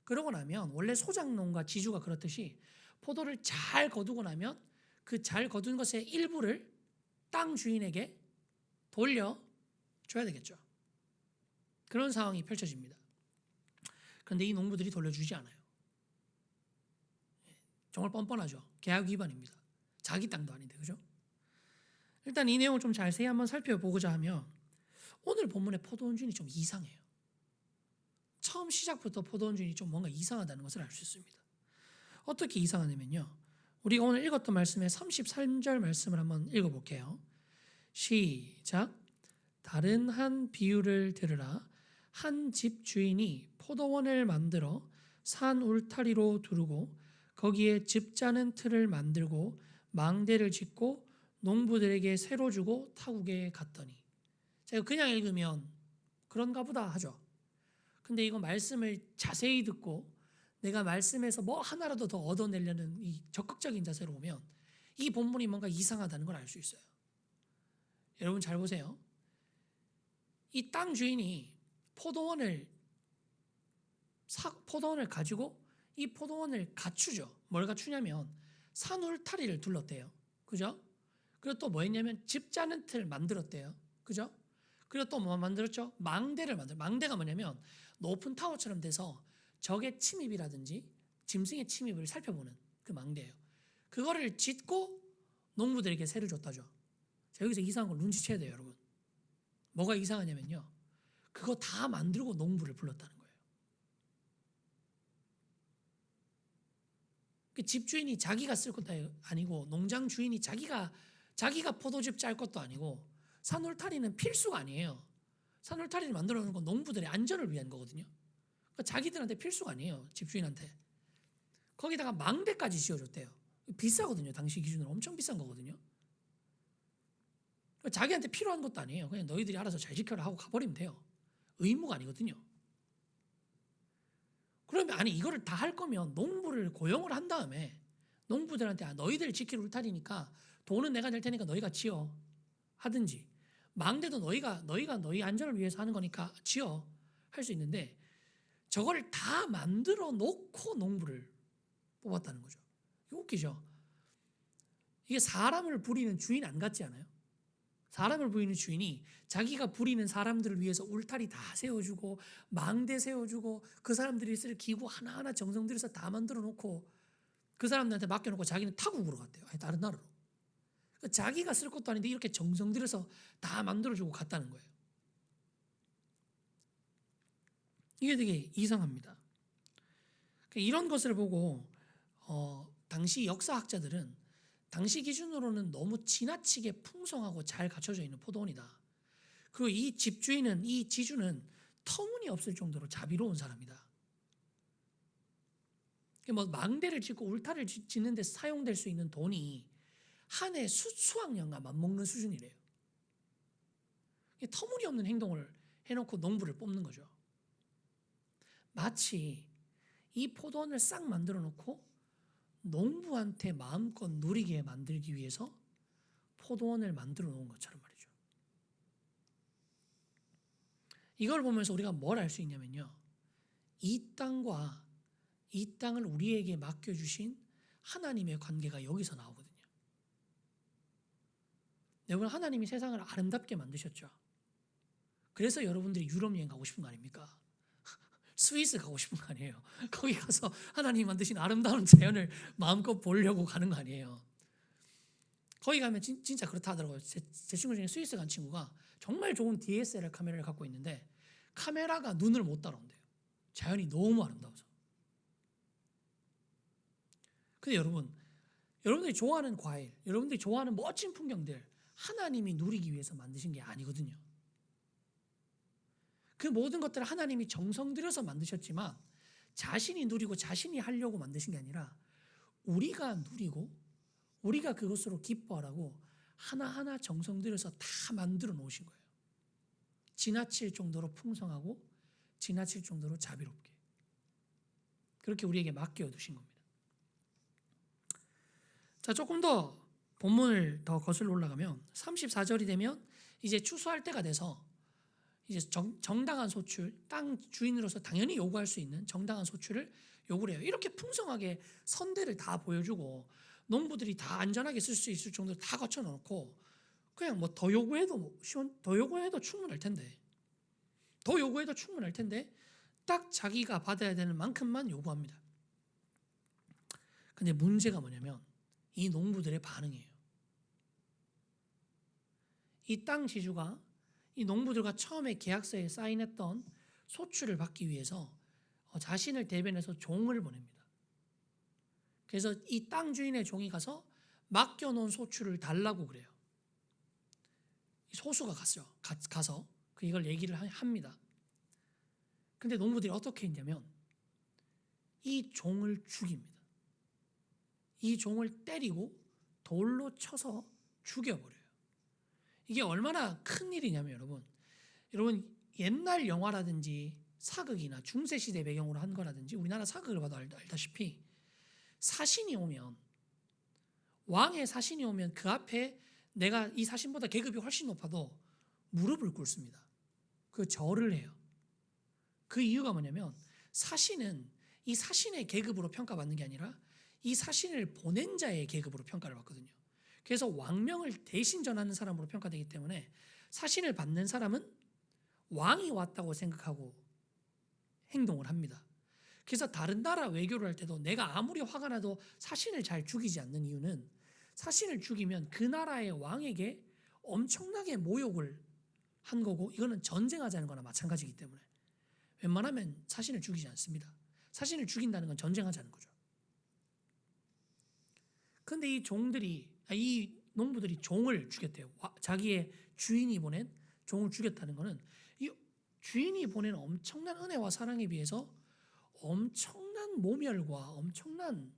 그러고 나면 원래 소작농과 지주가 그렇듯이 포도를 잘 거두고 나면 그 잘 거둔 것의 일부를 땅 주인에게 돌려줘야 되겠죠. 그런 상황이 펼쳐집니다. 그런데 이 농부들이 돌려주지 않아요. 정말 뻔뻔하죠. 계약 위반입니다. 자기 땅도 아닌데, 그죠? 일단 이 내용을 좀 자세히 한번 살펴보고자 하면 오늘 본문의 포도원 주인이 좀 이상해요. 처음 시작부터 포도원 주인이 좀 뭔가 이상하다는 것을 알 수 있습니다. 어떻게 이상하냐면요. 우리가 오늘 읽었던 말씀의 33절 말씀을 한번 읽어볼게요. 시작. 다른 한 비유를 들으라. 한 집 주인이 포도원을 만들어 산 울타리로 두르고 거기에 즙 짜는 틀을 만들고 망대를 짓고 농부들에게 새로 주고 타국에 갔더니. 제가 그냥 읽으면 그런가 보다 하죠. 근데 이거 말씀을 자세히 듣고 내가 말씀에서 뭐 하나라도 더 얻어내려는 이 적극적인 자세로 보면 이 본문이 뭔가 이상하다는 걸 알 수 있어요. 여러분 잘 보세요. 이 땅 주인이 포도원을 가지고 이 포도원을 갖추죠. 뭘 갖추냐면 산 울타리를 둘렀대요. 그죠? 그리고 또 뭐 했냐면 집 짜는 틀 만들었대요. 그죠? 그리고 또 뭐 만들었죠? 망대를 만들어요. 망대가 뭐냐면 높은 타워처럼 돼서 적의 침입이라든지 짐승의 침입을 살펴보는 그 망대예요. 그거를 짓고 농부들에게 새를 줬다죠. 자, 여기서 이상한 걸 눈치채야 돼요, 여러분. 뭐가 이상하냐면요. 그거 다 만들고 농부를 불렀다는 거예요. 그 집주인이 자기가 쓸 것도 아니고 농장 주인이 자기가 포도즙 짤 것도 아니고 산울타리는 필수가 아니에요. 산울타리를 만들어 놓은 건 농부들의 안전을 위한 거거든요. 그러니까 자기들한테 필수가 아니에요. 집주인한테. 거기다가 망대까지 지어줬대요. 비싸거든요. 당시 기준으로 엄청 비싼 거거든요. 그러니까 자기한테 필요한 것도 아니에요. 그냥 너희들이 알아서 잘 지켜라 하고 가버리면 돼요. 의무가 아니거든요. 그러면 아니 이거를 다 할 거면 농부를 고용을 한 다음에 농부들한테 너희들 지킬 울타리니까 돈은 내가 낼 테니까 너희가 지어 하든지 망대도 너희가 너희 안전을 위해서 하는 거니까 지어 할 수 있는데 저거를 다 만들어 놓고 농부를 뽑았다는 거죠. 이거 웃기죠? 이게 사람을 부리는 주인 안 같지 않아요? 사람을 부리는 주인이 자기가 부리는 사람들을 위해서 울타리 다 세워주고 망대 세워주고 그 사람들이 쓸 기구 하나하나 정성 들여서 다 만들어 놓고 그 사람들한테 맡겨놓고 자기는 타국으로 갔대요. 아니 다른 나라로. 자기가 쓸 것도 아닌데 이렇게 정성 들여서 다 만들어주고 갔다는 거예요. 이게 되게 이상합니다. 이런 것을 보고 당시 역사학자들은 당시 기준으로는 너무 지나치게 풍성하고 잘 갖춰져 있는 포도원이다. 그리고 이 집주인은, 이 지주는 터무니없을 정도로 자비로운 사람이다. 뭐 망대를 짓고 울타리를 짓는 데 사용될 수 있는 돈이 한 해 수학년과 맞먹는 수준이래요. 터무니없는 행동을 해놓고 농부를 뽑는 거죠. 마치 이 포도원을 싹 만들어 놓고 농부한테 마음껏 누리게 만들기 위해서 포도원을 만들어 놓은 것처럼 말이죠. 이걸 보면서 우리가 뭘 알 수 있냐면요. 이 땅과 이 땅을 우리에게 맡겨주신 하나님의 관계가 여기서 나오거든요. 여러분, 하나님이 세상을 아름답게 만드셨죠. 그래서 여러분들이 유럽 여행 가고 싶은 거 아닙니까? 스위스 가고 싶은 거 아니에요. 거기 가서 하나님이 만드신 아름다운 자연을 마음껏 보려고 가는 거 아니에요. 거기 가면 진짜 그렇다 하더라고요. 제 친구 중에 스위스 간 친구가 정말 좋은 DSLR 카메라를 갖고 있는데 카메라가 눈을 못 따라온대요. 자연이 너무 아름다워서. 근데 여러분들이 좋아하는 과일, 여러분들이 좋아하는 멋진 풍경들 하나님이 누리기 위해서 만드신 게 아니거든요. 그 모든 것들을 하나님이 정성 들여서 만드셨지만 자신이 누리고 자신이 하려고 만드신 게 아니라 우리가 누리고 우리가 그것으로 기뻐하라고 하나하나 정성 들여서 다 만들어 놓으신 거예요. 지나칠 정도로 풍성하고 지나칠 정도로 자비롭게 그렇게 우리에게 맡겨두신 겁니다. 자, 조금 더 본문을 더 거슬러 올라가면 34절이 되면 이제 추수할 때가 돼서 이제 정당한 소출, 땅 주인으로서 당연히 요구할 수 있는 정당한 소출을 요구를 해요. 이렇게 풍성하게 선대를 다 보여주고 농부들이 다 안전하게 쓸 수 있을 정도로 다 갖춰놓고 그냥 뭐 더 요구해도 충분할 텐데 딱 자기가 받아야 되는 만큼만 요구합니다. 근데 문제가 뭐냐면 이 농부들의 반응이에요. 이 땅 지주가 이 농부들과 처음에 계약서에 사인했던 소출을 받기 위해서 자신을 대변해서 종을 보냅니다. 그래서 이 땅 주인의 종이 가서 맡겨놓은 소출을 달라고 그래요. 소수가 가서 이걸 얘기를 합니다. 근데 농부들이 어떻게 했냐면 이 종을 죽입니다. 이 종을 때리고 돌로 쳐서 죽여버려요. 이게 얼마나 큰 일이냐면 여러분 옛날 영화라든지 사극이나 중세시대 배경으로 한 거라든지 우리나라 사극을 봐도 알다시피 왕의 사신이 오면 그 앞에 내가 이 사신보다 계급이 훨씬 높아도 무릎을 꿇습니다. 그 절을 해요. 그 이유가 뭐냐면 사신은 이 사신의 계급으로 평가받는 게 아니라 이 사신을 보낸 자의 계급으로 평가를 받거든요. 그래서 왕명을 대신 전하는 사람으로 평가되기 때문에 사신을 받는 사람은 왕이 왔다고 생각하고 행동을 합니다. 그래서 다른 나라 외교를 할 때도 내가 아무리 화가 나도 사신을 잘 죽이지 않는 이유는 사신을 죽이면 그 나라의 왕에게 엄청나게 모욕을 한 거고 이거는 전쟁하자는 거나 마찬가지이기 때문에 웬만하면 사신을 죽이지 않습니다. 사신을 죽인다는 건 전쟁하자는 거죠. 그런데 이 농부들이 종을 죽였대요. 자기의 주인이 보낸 종을 죽였다는 것은 이 주인이 보낸 엄청난 은혜와 사랑에 비해서 엄청난 모멸과 엄청난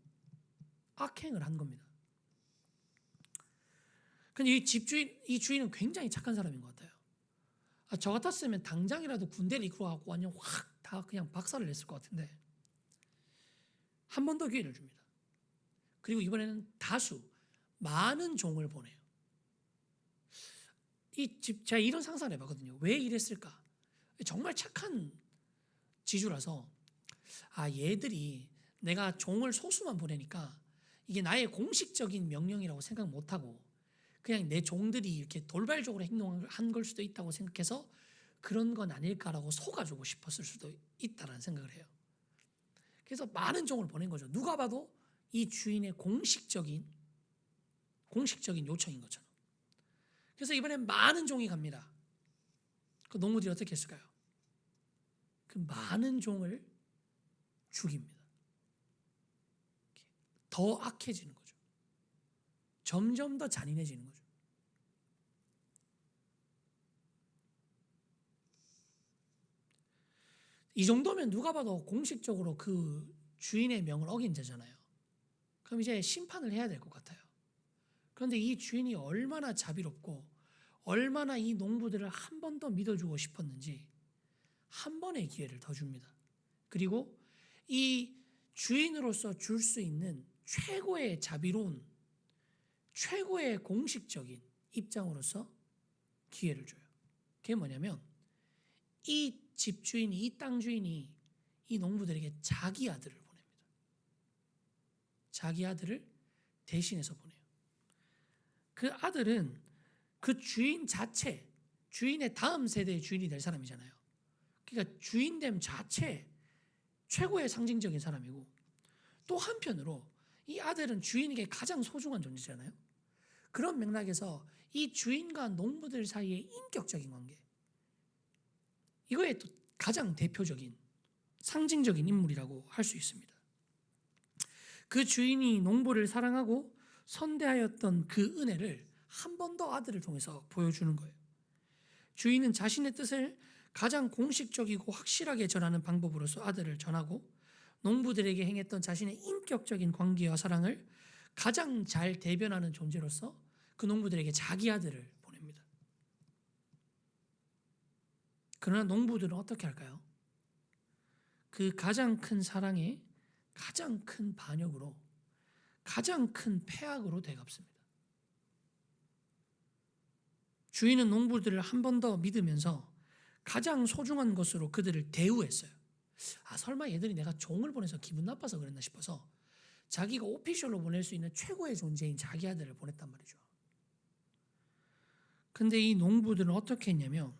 악행을 한 겁니다. 근데 이 주인은 굉장히 착한 사람인 것 같아요. 저 같았으면 당장이라도 군대를 이끌어갖고 완전 확 다 그냥 박살을 냈을 것 같은데 한 번 더 기회를 줍니다. 그리고 이번에는 많은 종을 보내요. 제가 이런 상상을 해봤거든요. 왜 이랬을까? 정말 착한 지주라서 얘들이 내가 종을 소수만 보내니까 이게 나의 공식적인 명령이라고 생각 못하고 그냥 내 종들이 이렇게 돌발적으로 행동한 걸 수도 있다고 생각해서 그런 건 아닐까라고 속아주고 싶었을 수도 있다라는 생각을 해요. 그래서 많은 종을 보낸 거죠. 누가 봐도 이 주인의 공식적인 요청인 것처럼. 그래서 이번엔 많은 종이 갑니다. 그 농부들이 어떻게 했을까요? 그 많은 종을 죽입니다. 더 악해지는 거죠. 점점 더 잔인해지는 거죠. 이 정도면 누가 봐도 공식적으로 그 주인의 명을 어긴 자잖아요. 그럼 이제 심판을 해야 될 것 같아요. 그런데 이 주인이 얼마나 자비롭고 얼마나 이 농부들을 한 번 더 믿어주고 싶었는지 한 번의 기회를 더 줍니다. 그리고 이 주인으로서 줄 수 있는 최고의 자비로운, 최고의 공식적인 입장으로서 기회를 줘요. 그게 뭐냐면 이 집주인이, 이 땅 주인이 이 농부들에게 자기 아들을 보냅니다. 자기 아들을 대신해서 보내요. 그 아들은 그 주인 자체, 주인의 다음 세대의 주인이 될 사람이잖아요. 그러니까 주인됨 자체 최고의 상징적인 사람이고, 또 한편으로 이 아들은 주인에게 가장 소중한 존재잖아요. 그런 맥락에서 이 주인과 농부들 사이의 인격적인 관계, 이거에 또 가장 대표적인 상징적인 인물이라고 할 수 있습니다. 그 주인이 농부를 사랑하고 선대하였던 그 은혜를 한 번 더 아들을 통해서 보여주는 거예요. 주인은 자신의 뜻을 가장 공식적이고 확실하게 전하는 방법으로서 아들을 전하고, 농부들에게 행했던 자신의 인격적인 관계와 사랑을 가장 잘 대변하는 존재로서 그 농부들에게 자기 아들을 보냅니다. 그러나 농부들은 어떻게 할까요? 그 가장 큰 사랑에 가장 큰 반역으로, 가장 큰 패악으로 되갚습니다. 주인은 농부들을 한 번 더 믿으면서 가장 소중한 것으로 그들을 대우했어요. 설마 얘들이 내가 종을 보내서 기분 나빠서 그랬나 싶어서 자기가 오피셜로 보낼 수 있는 최고의 존재인 자기 아들을 보냈단 말이죠. 근데 이 농부들은 어떻게 했냐면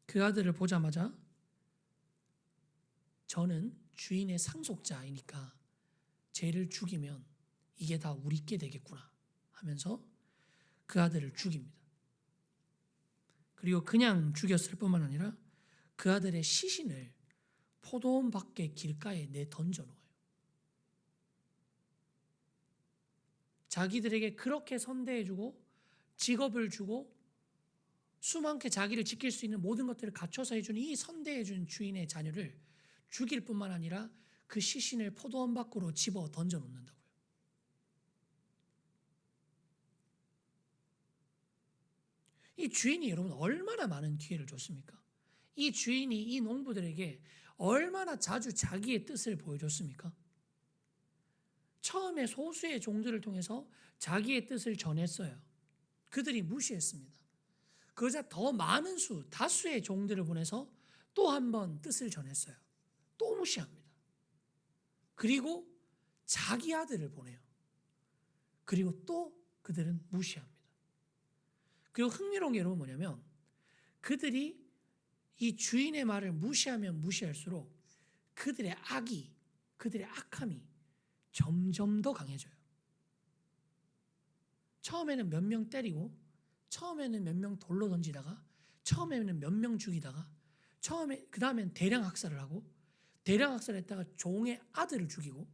그 아들을 보자마자 저는 주인의 상속자이니까 쟤를 죽이면 이게 다 우리께 되겠구나 하면서 그 아들을 죽입니다. 그리고 그냥 죽였을 뿐만 아니라 그 아들의 시신을 포도원 밖의 길가에 내던져 놓아요. 자기들에게 그렇게 선대해주고 직업을 주고 수많게 자기를 지킬 수 있는 모든 것들을 갖춰서 해준 이 선대해준 주인의 자녀를 죽일 뿐만 아니라 그 시신을 포도원 밖으로 집어 던져 놓는다고요. 이 주인이 여러분 얼마나 많은 기회를 줬습니까? 이 주인이 이 농부들에게 얼마나 자주 자기의 뜻을 보여줬습니까? 처음에 소수의 종들을 통해서 자기의 뜻을 전했어요. 그들이 무시했습니다. 그러자 더 많은 다수의 종들을 보내서 또 한 번 뜻을 전했어요. 또 무시합니다. 그리고 자기 아들을 보내요. 그리고 또 그들은 무시합니다. 그리고 흥미로운 게 여러분 뭐냐면 그들이 이 주인의 말을 무시하면 무시할수록 그들의 악이, 그들의 악함이 점점 더 강해져요. 처음에는 몇 명 때리고, 처음에는 몇 명 돌로 던지다가, 처음에는 몇 명 죽이다가, 그 다음엔 대량 학살을 하고, 대량 학살했다가 종의 아들을 죽이고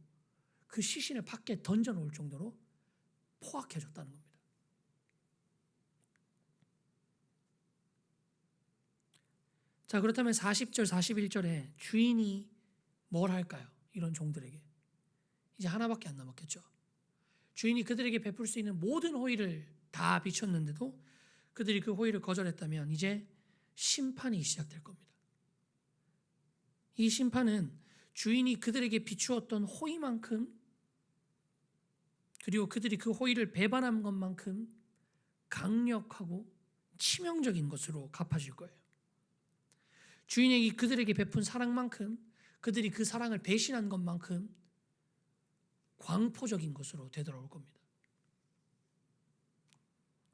그 시신을 밖에 던져놓을 정도로 포악해졌다는 겁니다. 자, 그렇다면 40절, 41절에 주인이 뭘 할까요? 이런 종들에게. 이제 하나밖에 안 남았겠죠. 주인이 그들에게 베풀 수 있는 모든 호의를 다 비췄는데도 그들이 그 호의를 거절했다면 이제 심판이 시작될 겁니다. 이 심판은 주인이 그들에게 비추었던 호의만큼, 그리고 그들이 그 호의를 배반한 것만큼 강력하고 치명적인 것으로 갚아질 거예요. 주인에게 그들에게 베푼 사랑만큼, 그들이 그 사랑을 배신한 것만큼 광포적인 것으로 되돌아올 겁니다.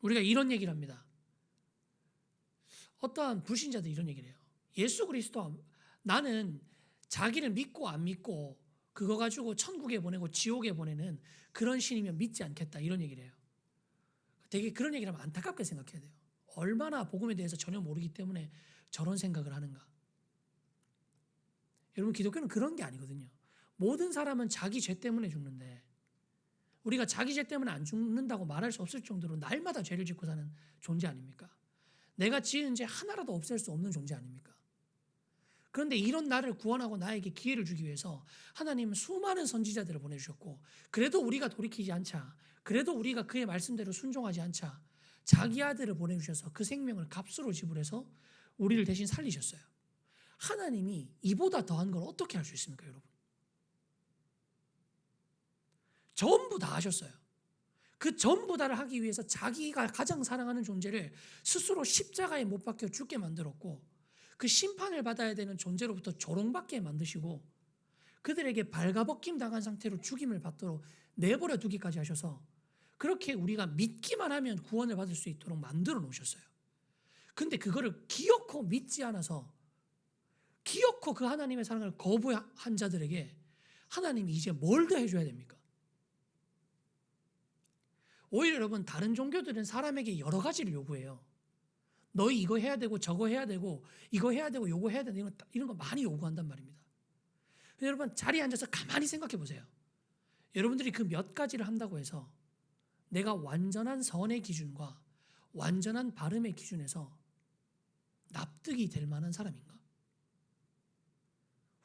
우리가 이런 얘기를 합니다. 어떠한 불신자들이 이런 얘기를 해요. 예수 그리스도, 나는 자기를 믿고 안 믿고 그거 가지고 천국에 보내고 지옥에 보내는 그런 신이면 믿지 않겠다, 이런 얘기를 해요. 되게 그런 얘기를 하면 안타깝게 생각해야 돼요. 얼마나 복음에 대해서 전혀 모르기 때문에 저런 생각을 하는가. 여러분, 기독교는 그런 게 아니거든요. 모든 사람은 자기 죄 때문에 죽는데 우리가 자기 죄 때문에 안 죽는다고 말할 수 없을 정도로 날마다 죄를 짓고 사는 존재 아닙니까? 내가 지은 죄 하나라도 없앨 수 없는 존재 아닙니까? 그런데 이런 나를 구원하고 나에게 기회를 주기 위해서 하나님은 수많은 선지자들을 보내주셨고, 그래도 우리가 돌이키지 않자, 그래도 우리가 그의 말씀대로 순종하지 않자 자기 아들을 보내주셔서 그 생명을 값으로 지불해서 우리를 대신 살리셨어요. 하나님이 이보다 더한 걸 어떻게 할 수 있습니까, 여러분? 전부 다 하셨어요. 그 전부 다를 하기 위해서 자기가 가장 사랑하는 존재를 스스로 십자가에 못 박혀 죽게 만들었고, 그 심판을 받아야 되는 존재로부터 조롱받게 만드시고, 그들에게 발가벗김 당한 상태로 죽임을 받도록 내버려 두기까지 하셔서, 그렇게 우리가 믿기만 하면 구원을 받을 수 있도록 만들어 놓으셨어요. 근데 그거를 기어코 믿지 않아서, 기어코 그 하나님의 사랑을 거부한 자들에게 하나님이 이제 뭘 더 해줘야 됩니까? 오히려 여러분, 다른 종교들은 사람에게 여러 가지를 요구해요. 너희 이거 해야 되고 저거 해야 되고 이거 해야 되고 요거 해야 되고 이런 거 많이 요구한단 말입니다. 여러분, 자리에 앉아서 가만히 생각해 보세요. 여러분들이 그 몇 가지를 한다고 해서 내가 완전한 선의 기준과 완전한 발음의 기준에서 납득이 될 만한 사람인가?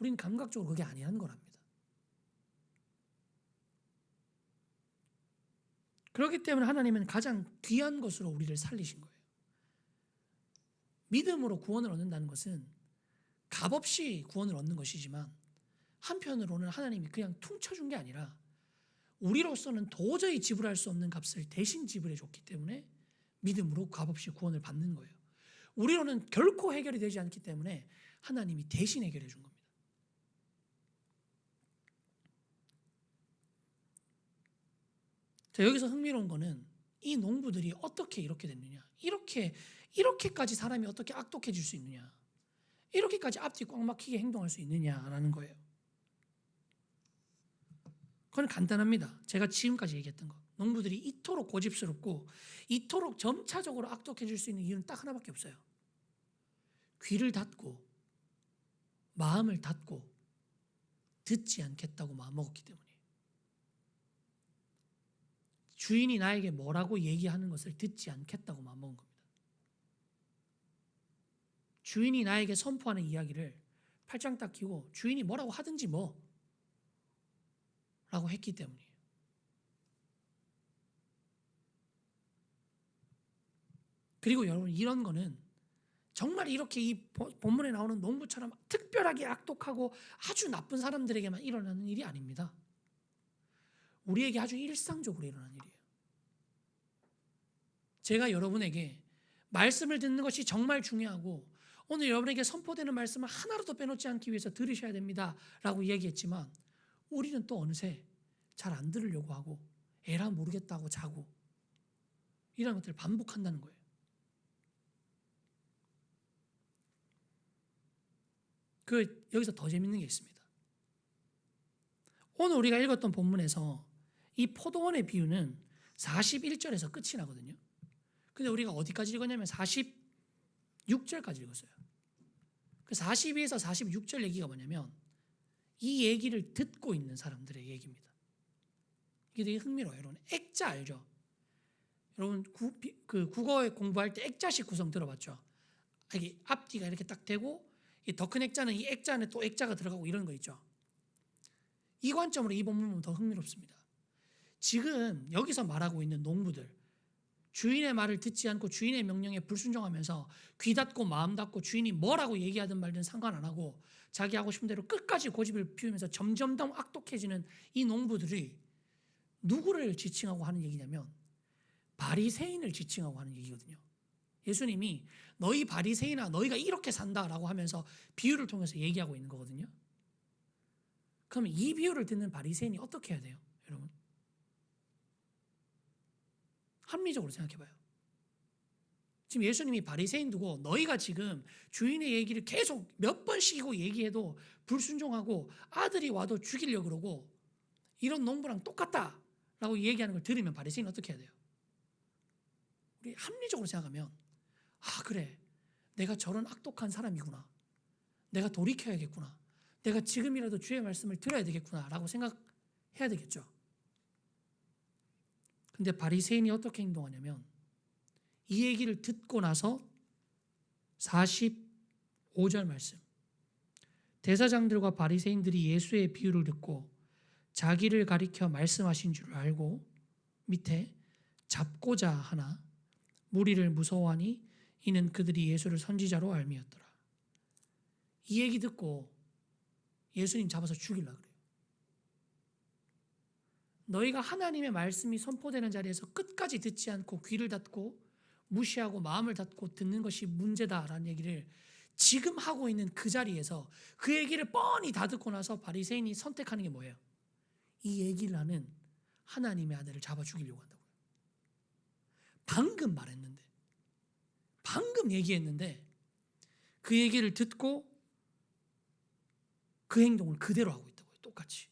우리는 감각적으로 그게 아니라는 거랍니다. 그렇기 때문에 하나님은 가장 귀한 것으로 우리를 살리신 거예요. 믿음으로 구원을 얻는다는 것은 값없이 구원을 얻는 것이지만, 한편으로는 하나님이 그냥 퉁쳐준 게 아니라 우리로서는 도저히 지불할 수 없는 값을 대신 지불해 줬기 때문에 믿음으로 값없이 구원을 받는 거예요. 우리로는 결코 해결이 되지 않기 때문에 하나님이 대신 해결해 준 겁니다. 자, 여기서 흥미로운 거는 이 농부들이 어떻게 이렇게 됐느냐, 이렇게까지 사람이 어떻게 악독해질 수 있느냐, 이렇게까지 앞뒤 꽉 막히게 행동할 수 있느냐라는 거예요. 그건 간단합니다. 제가 지금까지 얘기했던 거, 농부들이 이토록 고집스럽고 이토록 점차적으로 악독해질 수 있는 이유는 딱 하나밖에 없어요. 귀를 닫고 마음을 닫고 듣지 않겠다고 마음먹었기 때문이에요. 주인이 나에게 뭐라고 얘기하는 것을 듣지 않겠다고 마음먹은 겁니다. 주인이 나에게 선포하는 이야기를 팔짱 딱 끼고 주인이 뭐라고 하든지 뭐 라고 했기 때문이에요. 그리고 여러분, 이런 거는 정말 이렇게 이 본문에 나오는 농부처럼 특별하게 악독하고 아주 나쁜 사람들에게만 일어나는 일이 아닙니다. 우리에게 아주 일상적으로 일어나는 일이에요. 제가 여러분에게 말씀을 듣는 것이 정말 중요하고, 오늘 여러분에게 선포되는 말씀을 하나라도 빼놓지 않기 위해서 들으셔야 됩니다 라고 얘기했지만, 우리는 또 어느새 잘 안 들으려고 하고 에라 모르겠다고 자고 이런 것들을 반복한다는 거예요. 여기서 더 재밌는 게 있습니다. 오늘 우리가 읽었던 본문에서 이 포도원의 비유는 41절에서 끝이 나거든요. 근데 우리가 어디까지 읽었냐면 46절까지 읽었어요. 그 42에서 46절 얘기가 뭐냐면 이 얘기를 듣고 있는 사람들의 얘기입니다. 이게 되게 흥미로워요. 여러분, 액자 알죠? 여러분, 국어 공부할 때 액자식 구성 들어봤죠? 이게 앞뒤가 이렇게 딱 되고 더 큰 액자는 이 액자 안에 또 액자가 들어가고 이런 거 있죠? 이 관점으로 이 본문은 더 흥미롭습니다. 지금 여기서 말하고 있는 농부들, 주인의 말을 듣지 않고 주인의 명령에 불순종하면서 귀 닫고 마음 닫고 주인이 뭐라고 얘기하든 말든 상관 안 하고 자기 하고 싶은 대로 끝까지 고집을 피우면서 점점 더 악독해지는 이 농부들이 누구를 지칭하고 하는 얘기냐면 바리새인을 지칭하고 하는 얘기거든요. 예수님이 너희 바리새인아 너희가 이렇게 산다라고 하면서 비유를 통해서 얘기하고 있는 거거든요. 그러면 이 비유를 듣는 바리새인이 어떻게 해야 돼요, 여러분? 합리적으로 생각해 봐요. 지금 예수님이 바리새인 두고 너희가 지금 주인의 얘기를 계속 몇 번씩이고 얘기해도 불순종하고 아들이 와도 죽이려고 그러고 이런 농부랑 똑같다라고 얘기하는 걸 들으면 바리새인은 어떻게 해야 돼요? 우리 합리적으로 생각하면 그래, 내가 저런 악독한 사람이구나, 내가 돌이켜야겠구나, 내가 지금이라도 주의 말씀을 들어야 되겠구나 라고 생각해야 되겠죠. 근데 바리새인이 어떻게 행동하냐면 이 얘기를 듣고 나서 45절 말씀, 대사장들과 바리새인들이 예수의 비유를 듣고 자기를 가리켜 말씀하신 줄 알고 밑에 잡고자 하나 무리를 무서워하니 이는 그들이 예수를 선지자로 알미었더라. 이 얘기 듣고 예수님 잡아서 죽이려고 그래요. 너희가 하나님의 말씀이 선포되는 자리에서 끝까지 듣지 않고 귀를 닫고 무시하고 마음을 닫고 듣는 것이 문제다라는 얘기를 지금 하고 있는 그 자리에서 그 얘기를 뻔히 다 듣고 나서 바리새인이 선택하는 게 뭐예요? 이 얘기를 하는 하나님의 아들을 잡아 죽이려고 한다고요. 방금 말했는데, 방금 얘기했는데 그 얘기를 듣고 그 행동을 그대로 하고 있다고요. 똑같이.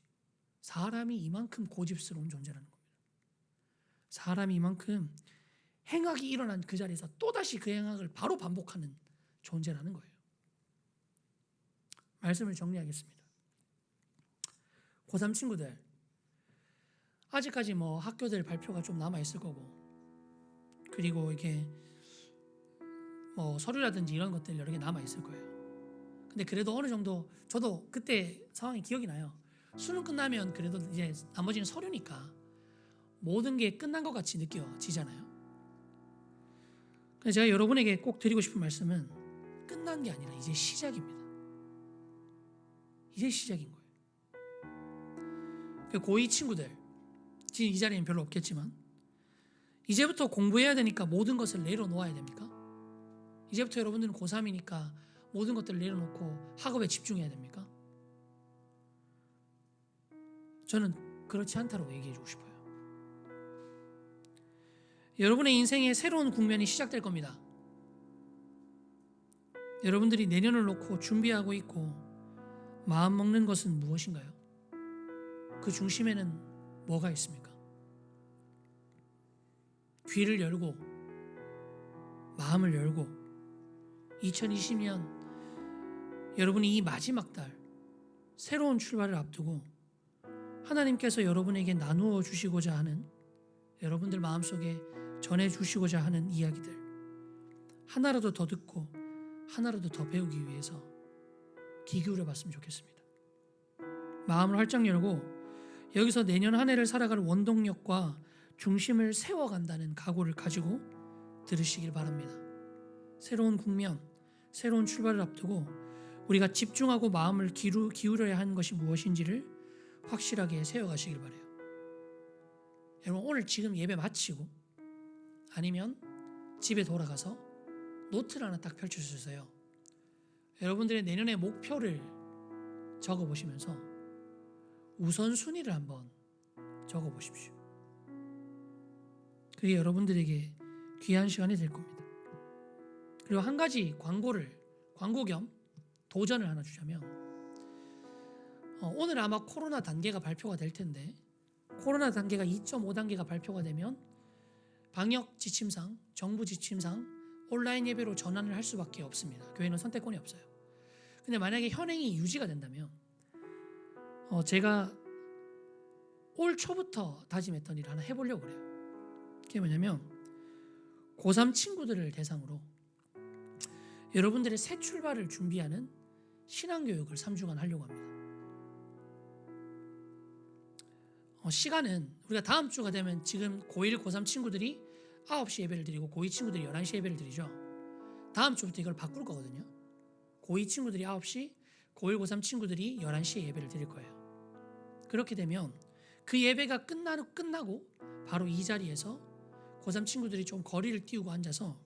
사람이 이만큼 고집스러운 존재라는 겁니다. 사람이 이만큼 행악이 일어난 그 자리에서 또다시 그 행악을 바로 반복하는 존재라는 거예요. 말씀을 정리하겠습니다. 고3 친구들, 아직까지 뭐 학교들 발표가 좀 남아있을 거고, 그리고 이게 뭐 서류라든지 이런 것들 여러 개 남아있을 거예요. 근데 그래도 어느 정도 저도 그때 상황이 기억이 나요. 수능 끝나면 그래도 이제 나머지는 서류니까 모든 게 끝난 것 같이 느껴지잖아요. 그래서 제가 여러분에게 꼭 드리고 싶은 말씀은 끝난 게 아니라 이제 시작입니다. 이제 시작인 거예요. 고2 친구들, 지금 이 자리에는 별로 없겠지만 이제부터 공부해야 되니까 모든 것을 내려놓아야 됩니까? 이제부터 여러분들은 고3이니까 모든 것들을 내려놓고 학업에 집중해야 됩니까? 저는 그렇지 않다고 얘기해 주고 싶어요. 여러분의 인생에 새로운 국면이 시작될 겁니다. 여러분들이 내년을 놓고 준비하고 있고 마음 먹는 것은 무엇인가요? 그 중심에는 뭐가 있습니까? 귀를 열고 마음을 열고 2020년 여러분이 이 마지막 달 새로운 출발을 앞두고 하나님께서 여러분에게 나누어 주시고자 하는, 여러분들 마음속에 전해 주시고자 하는 이야기들 하나라도 더 듣고 하나라도 더 배우기 위해서 귀 기울여 봤으면 좋겠습니다. 마음을 활짝 열고 여기서 내년 한 해를 살아갈 원동력과 중심을 세워간다는 각오를 가지고 들으시길 바랍니다. 새로운 국면, 새로운 출발을 앞두고 우리가 집중하고 마음을 기울여야 하는 것이 무엇인지를 확실하게 세워가시길 바라요. 여러분, 오늘 지금 예배 마치고 아니면 집에 돌아가서 노트를 하나 딱 펼쳐주세요. 여러분들의 내년의 목표를 적어보시면서 우선순위를 한번 적어보십시오. 그게 여러분들에게 귀한 시간이 될 겁니다. 그리고 한 가지 광고 겸 도전을 하나 주자면, 오늘 아마 코로나 단계가 발표가 될 텐데 코로나 단계가 2.5단계가 발표가 되면 방역 지침상, 정부 지침상 온라인 예배로 전환을 할 수밖에 없습니다. 교회는 선택권이 없어요. 근데 만약에 현행이 유지가 된다면 제가 올 초부터 다짐했던 일을 하나 해보려고 그래요. 그게 뭐냐면 고3 친구들을 대상으로 여러분들의 새 출발을 준비하는 신앙교육을 3주간 하려고 합니다. 시간은 우리가 다음 주가 되면 지금 고1, 고3 친구들이 9시 예배를 드리고 고2 친구들이 11시 예배를 드리죠. 다음 주부터 이걸 바꿀 거거든요. 고2 친구들이 9시, 고1, 고3 친구들이 11시에 예배를 드릴 거예요. 그렇게 되면 그 예배가 끝나고 바로 이 자리에서 고3 친구들이 좀 거리를 띄우고 앉아서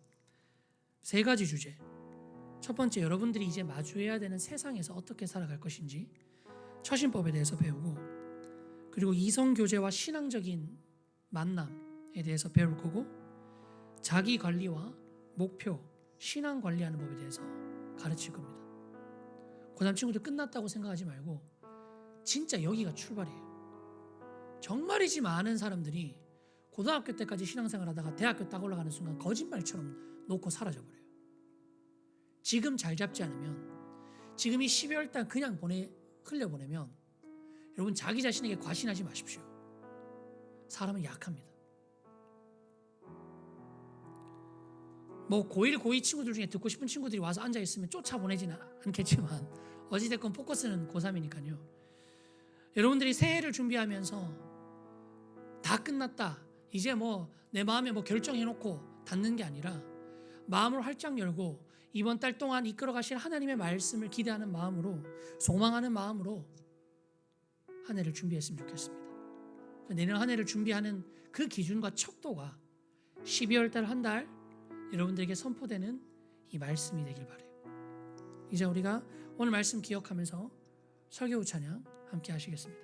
3가지 주제. 첫 번째, 여러분들이 이제 마주해야 되는 세상에서 어떻게 살아갈 것인지 처신법에 대해서 배우고, 그리고 이성교제와 신앙적인 만남에 대해서 배울 거고, 자기 관리와 목표, 신앙 관리하는 법에 대해서 가르칠 겁니다. 고3 친구들 끝났다고 생각하지 말고 진짜 여기가 출발이에요. 정말이지 많은 사람들이 고등학교 때까지 신앙생활 하다가 대학교 딱 올라가는 순간 거짓말처럼 놓고 사라져버려요. 지금 잘 잡지 않으면, 지금 이 12월 달 그냥 흘려보내면 여러분 자기 자신에게 과신하지 마십시오. 사람은 약합니다. 뭐 고1, 고2 친구들 중에 듣고 싶은 친구들이 와서 앉아있으면 쫓아보내지는 않겠지만 어찌됐건 포커스는 고3이니까요. 여러분들이 새해를 준비하면서 다 끝났다, 이제 뭐 내 마음에 뭐 결정해놓고 닫는 게 아니라 마음을 활짝 열고 이번 달 동안 이끌어 가실 하나님의 말씀을 기대하는 마음으로, 소망하는 마음으로 한 해를 준비했으면 좋겠습니다. 내년 한 해를 준비하는 그 기준과 척도가 12월 달 한 달 여러분들에게 선포되는 이 말씀이 되길 바라요. 이제 우리가 오늘 말씀 기억하면서 설교 후 찬양 함께 하시겠습니다.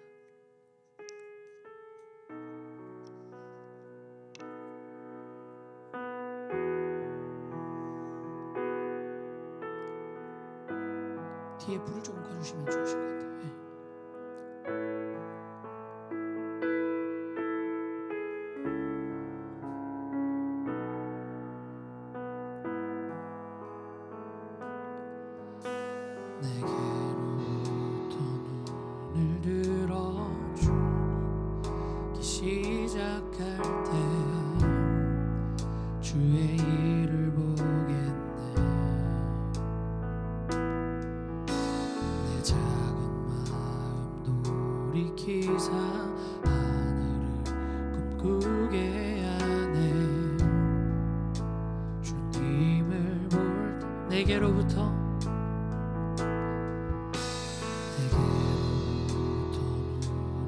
뒤에 불을 조금 꺼주시면 좋으실 것 같아요. 내게로부터 눈을 들어 주님이 시작할 때 주의 일을 보겠네. 내 작은 마음 돌이키사 하늘을 꿈꾸게 하네. 주님을 볼 때 내게로부터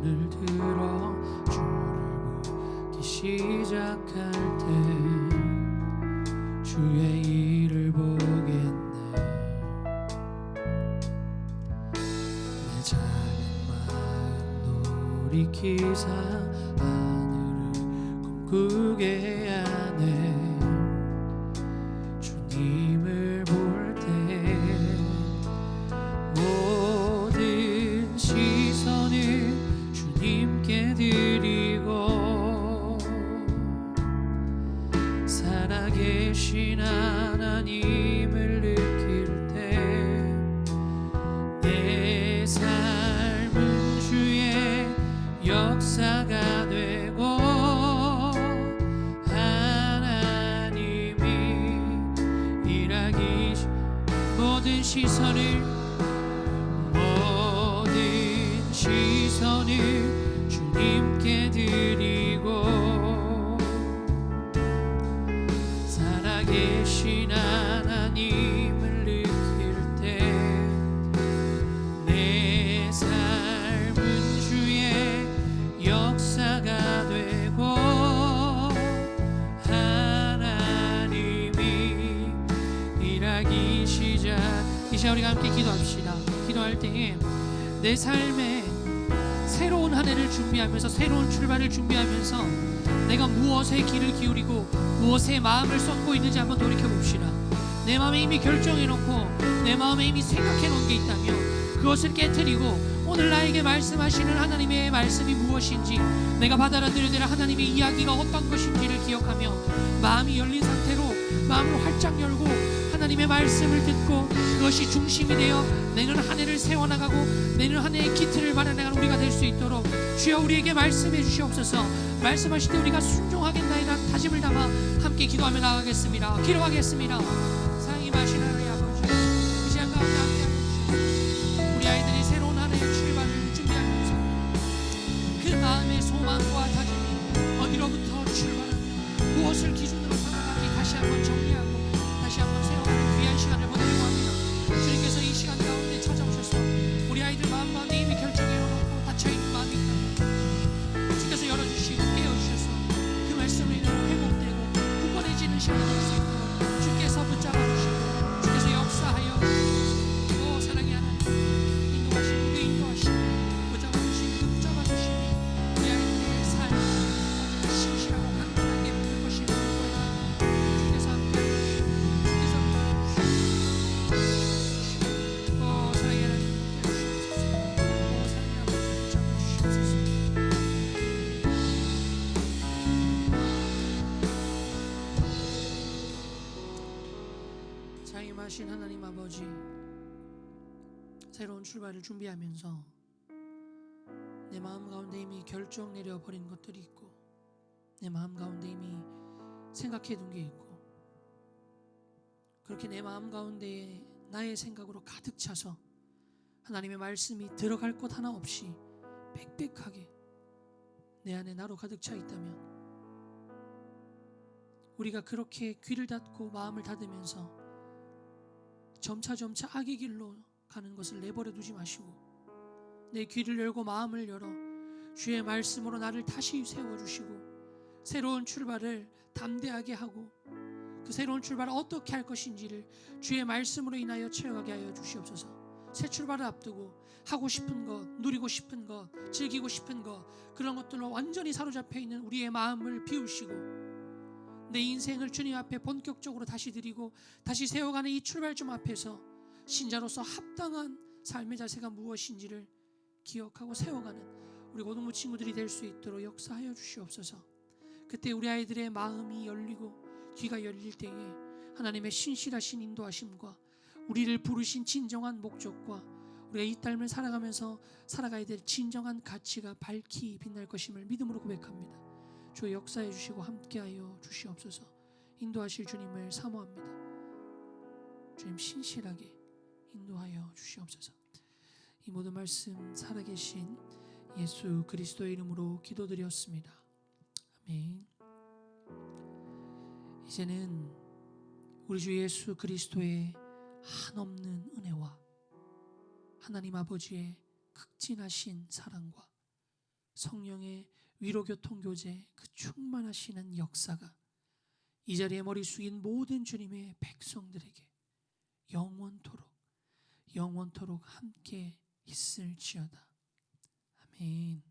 눈을 들어 주를 보기 시작할 때 주의 일을 보겠네. 내 작은 마음 돌이키사 하늘을 꿈꾸게 하네. 주님을 볼 때 모든 시선을 주님께 드리고 살아계신 하나님을 느낄 때 내 삶은 주의 역사가 되고 하나님이 일하기 모든 시선을 주님께 드리고 살아계신 하나님을 느낄 때 내 삶은 주의 역사가 되고 하나님이 일하기 시작. 이제 우리가 함께 기도합시다. 기도할 때에 내 삶에 새로운 한 해를 준비하면서, 새로운 출발을 준비하면서 내가 무엇에 귀를 기울이고 무엇에 마음을 쏟고 있는지 한번 돌이켜봅시다. 내 마음에 이미 결정해놓고 내 마음에 이미 생각해놓은 게 있다면 그것을 깨트리고 오늘 나에게 말씀하시는 하나님의 말씀이 무엇인지, 내가 받아들여야 될 하나님의 이야기가 어떤 것인지를 기억하며 마음이 열린 상태로 마음을 활짝 열고 하나님의 말씀을 듣고 그것이 중심이 되어 내년 한 해를 세워나가고 내년 한 해의 기틀을 마련해가는 우리가 될 수 있도록 주여 우리에게 말씀해 주시옵소서. 말씀하실 때 우리가 순종하겠나이다 다짐을 담아 함께 기도하며 나가겠습니다. 기도하겠습니다. 사랑이 마신 하나님 아버지, 이 시간 가운데 함께 하시옵소서. 우리 아이들이 새로운 한 해의 출발을 준비하면서 그 마음의 소망과 다짐이 어디로부터 출발하며 무엇을 기준으로 삼아가기 다시 한번 정리하고 다시 한번 세워가는 귀한 시간을 보내려고 합니다. 주님께서 이 시간 가운데 찾아오셔서 우리 아이들 마음 가운데 이미 결정해놓고 닫혀있는 마음이 있다면 주께서 열어주시고 깨워주셔서 그 말씀으로 인해 회복되고 굳건해지는 시간이 될 수 있도록 주께서 붙잡아주시고 주께서 역사하여 오 사랑의 하나님 인도하시고 그 인도하시고 붙잡아주시고 붙잡아주시니 우리 아이들의 삶을 신실하고 강건하게 바꿀 것임을 주께서 함께 자임하신 하나님 아버지, 새로운 출발을 준비하면서 내 마음 가운데 이미 결정 내려버린 것들이 있고, 내 마음 가운데 이미 생각해둔 게 있고, 그렇게 내 마음 가운데 나의 생각으로 가득 차서 하나님의 말씀이 들어갈 곳 하나 없이 빽빽하게 내 안에 나로 가득 차 있다면, 우리가 그렇게 귀를 닫고 마음을 닫으면서 점차 악의 길로 가는 것을 내버려 두지 마시고, 내 귀를 열고 마음을 열어 주의 말씀으로 나를 다시 세워주시고 새로운 출발을 담대하게 하고, 그 새로운 출발을 어떻게 할 것인지를 주의 말씀으로 인하여 채워가게 하여 주시옵소서. 새 출발을 앞두고 하고 싶은 것, 누리고 싶은 것, 즐기고 싶은 것, 그런 것들로 완전히 사로잡혀 있는 우리의 마음을 비우시고, 내 인생을 주님 앞에 본격적으로 다시 드리고 다시 세워가는 이 출발점 앞에서 신자로서 합당한 삶의 자세가 무엇인지를 기억하고 세워가는 우리 고등부 친구들이 될 수 있도록 역사하여 주시옵소서. 그때 우리 아이들의 마음이 열리고 귀가 열릴 때에 하나님의 신실하신 인도하심과 우리를 부르신 진정한 목적과 우리가 이 삶을 살아가면서 살아가야 될 진정한 가치가 밝히 빛날 것임을 믿음으로 고백합니다. 주 역사해 주시고 함께하여 주시옵소서. 인도하실 주님을 사모합니다. 주님 신실하게 인도하여 주시옵소서. 이 모든 말씀 살아계신 예수 그리스도의 이름으로 기도드렸습니다. 아멘. 이제는 우리 주 예수 그리스도의 한없는 은혜와 하나님 아버지의 극진하신 사랑과 성령의 위로교통교제 그 충만하시는 역사가 이 자리에 머리 숙인 모든 주님의 백성들에게 영원토록 함께 있을지어다. 아멘.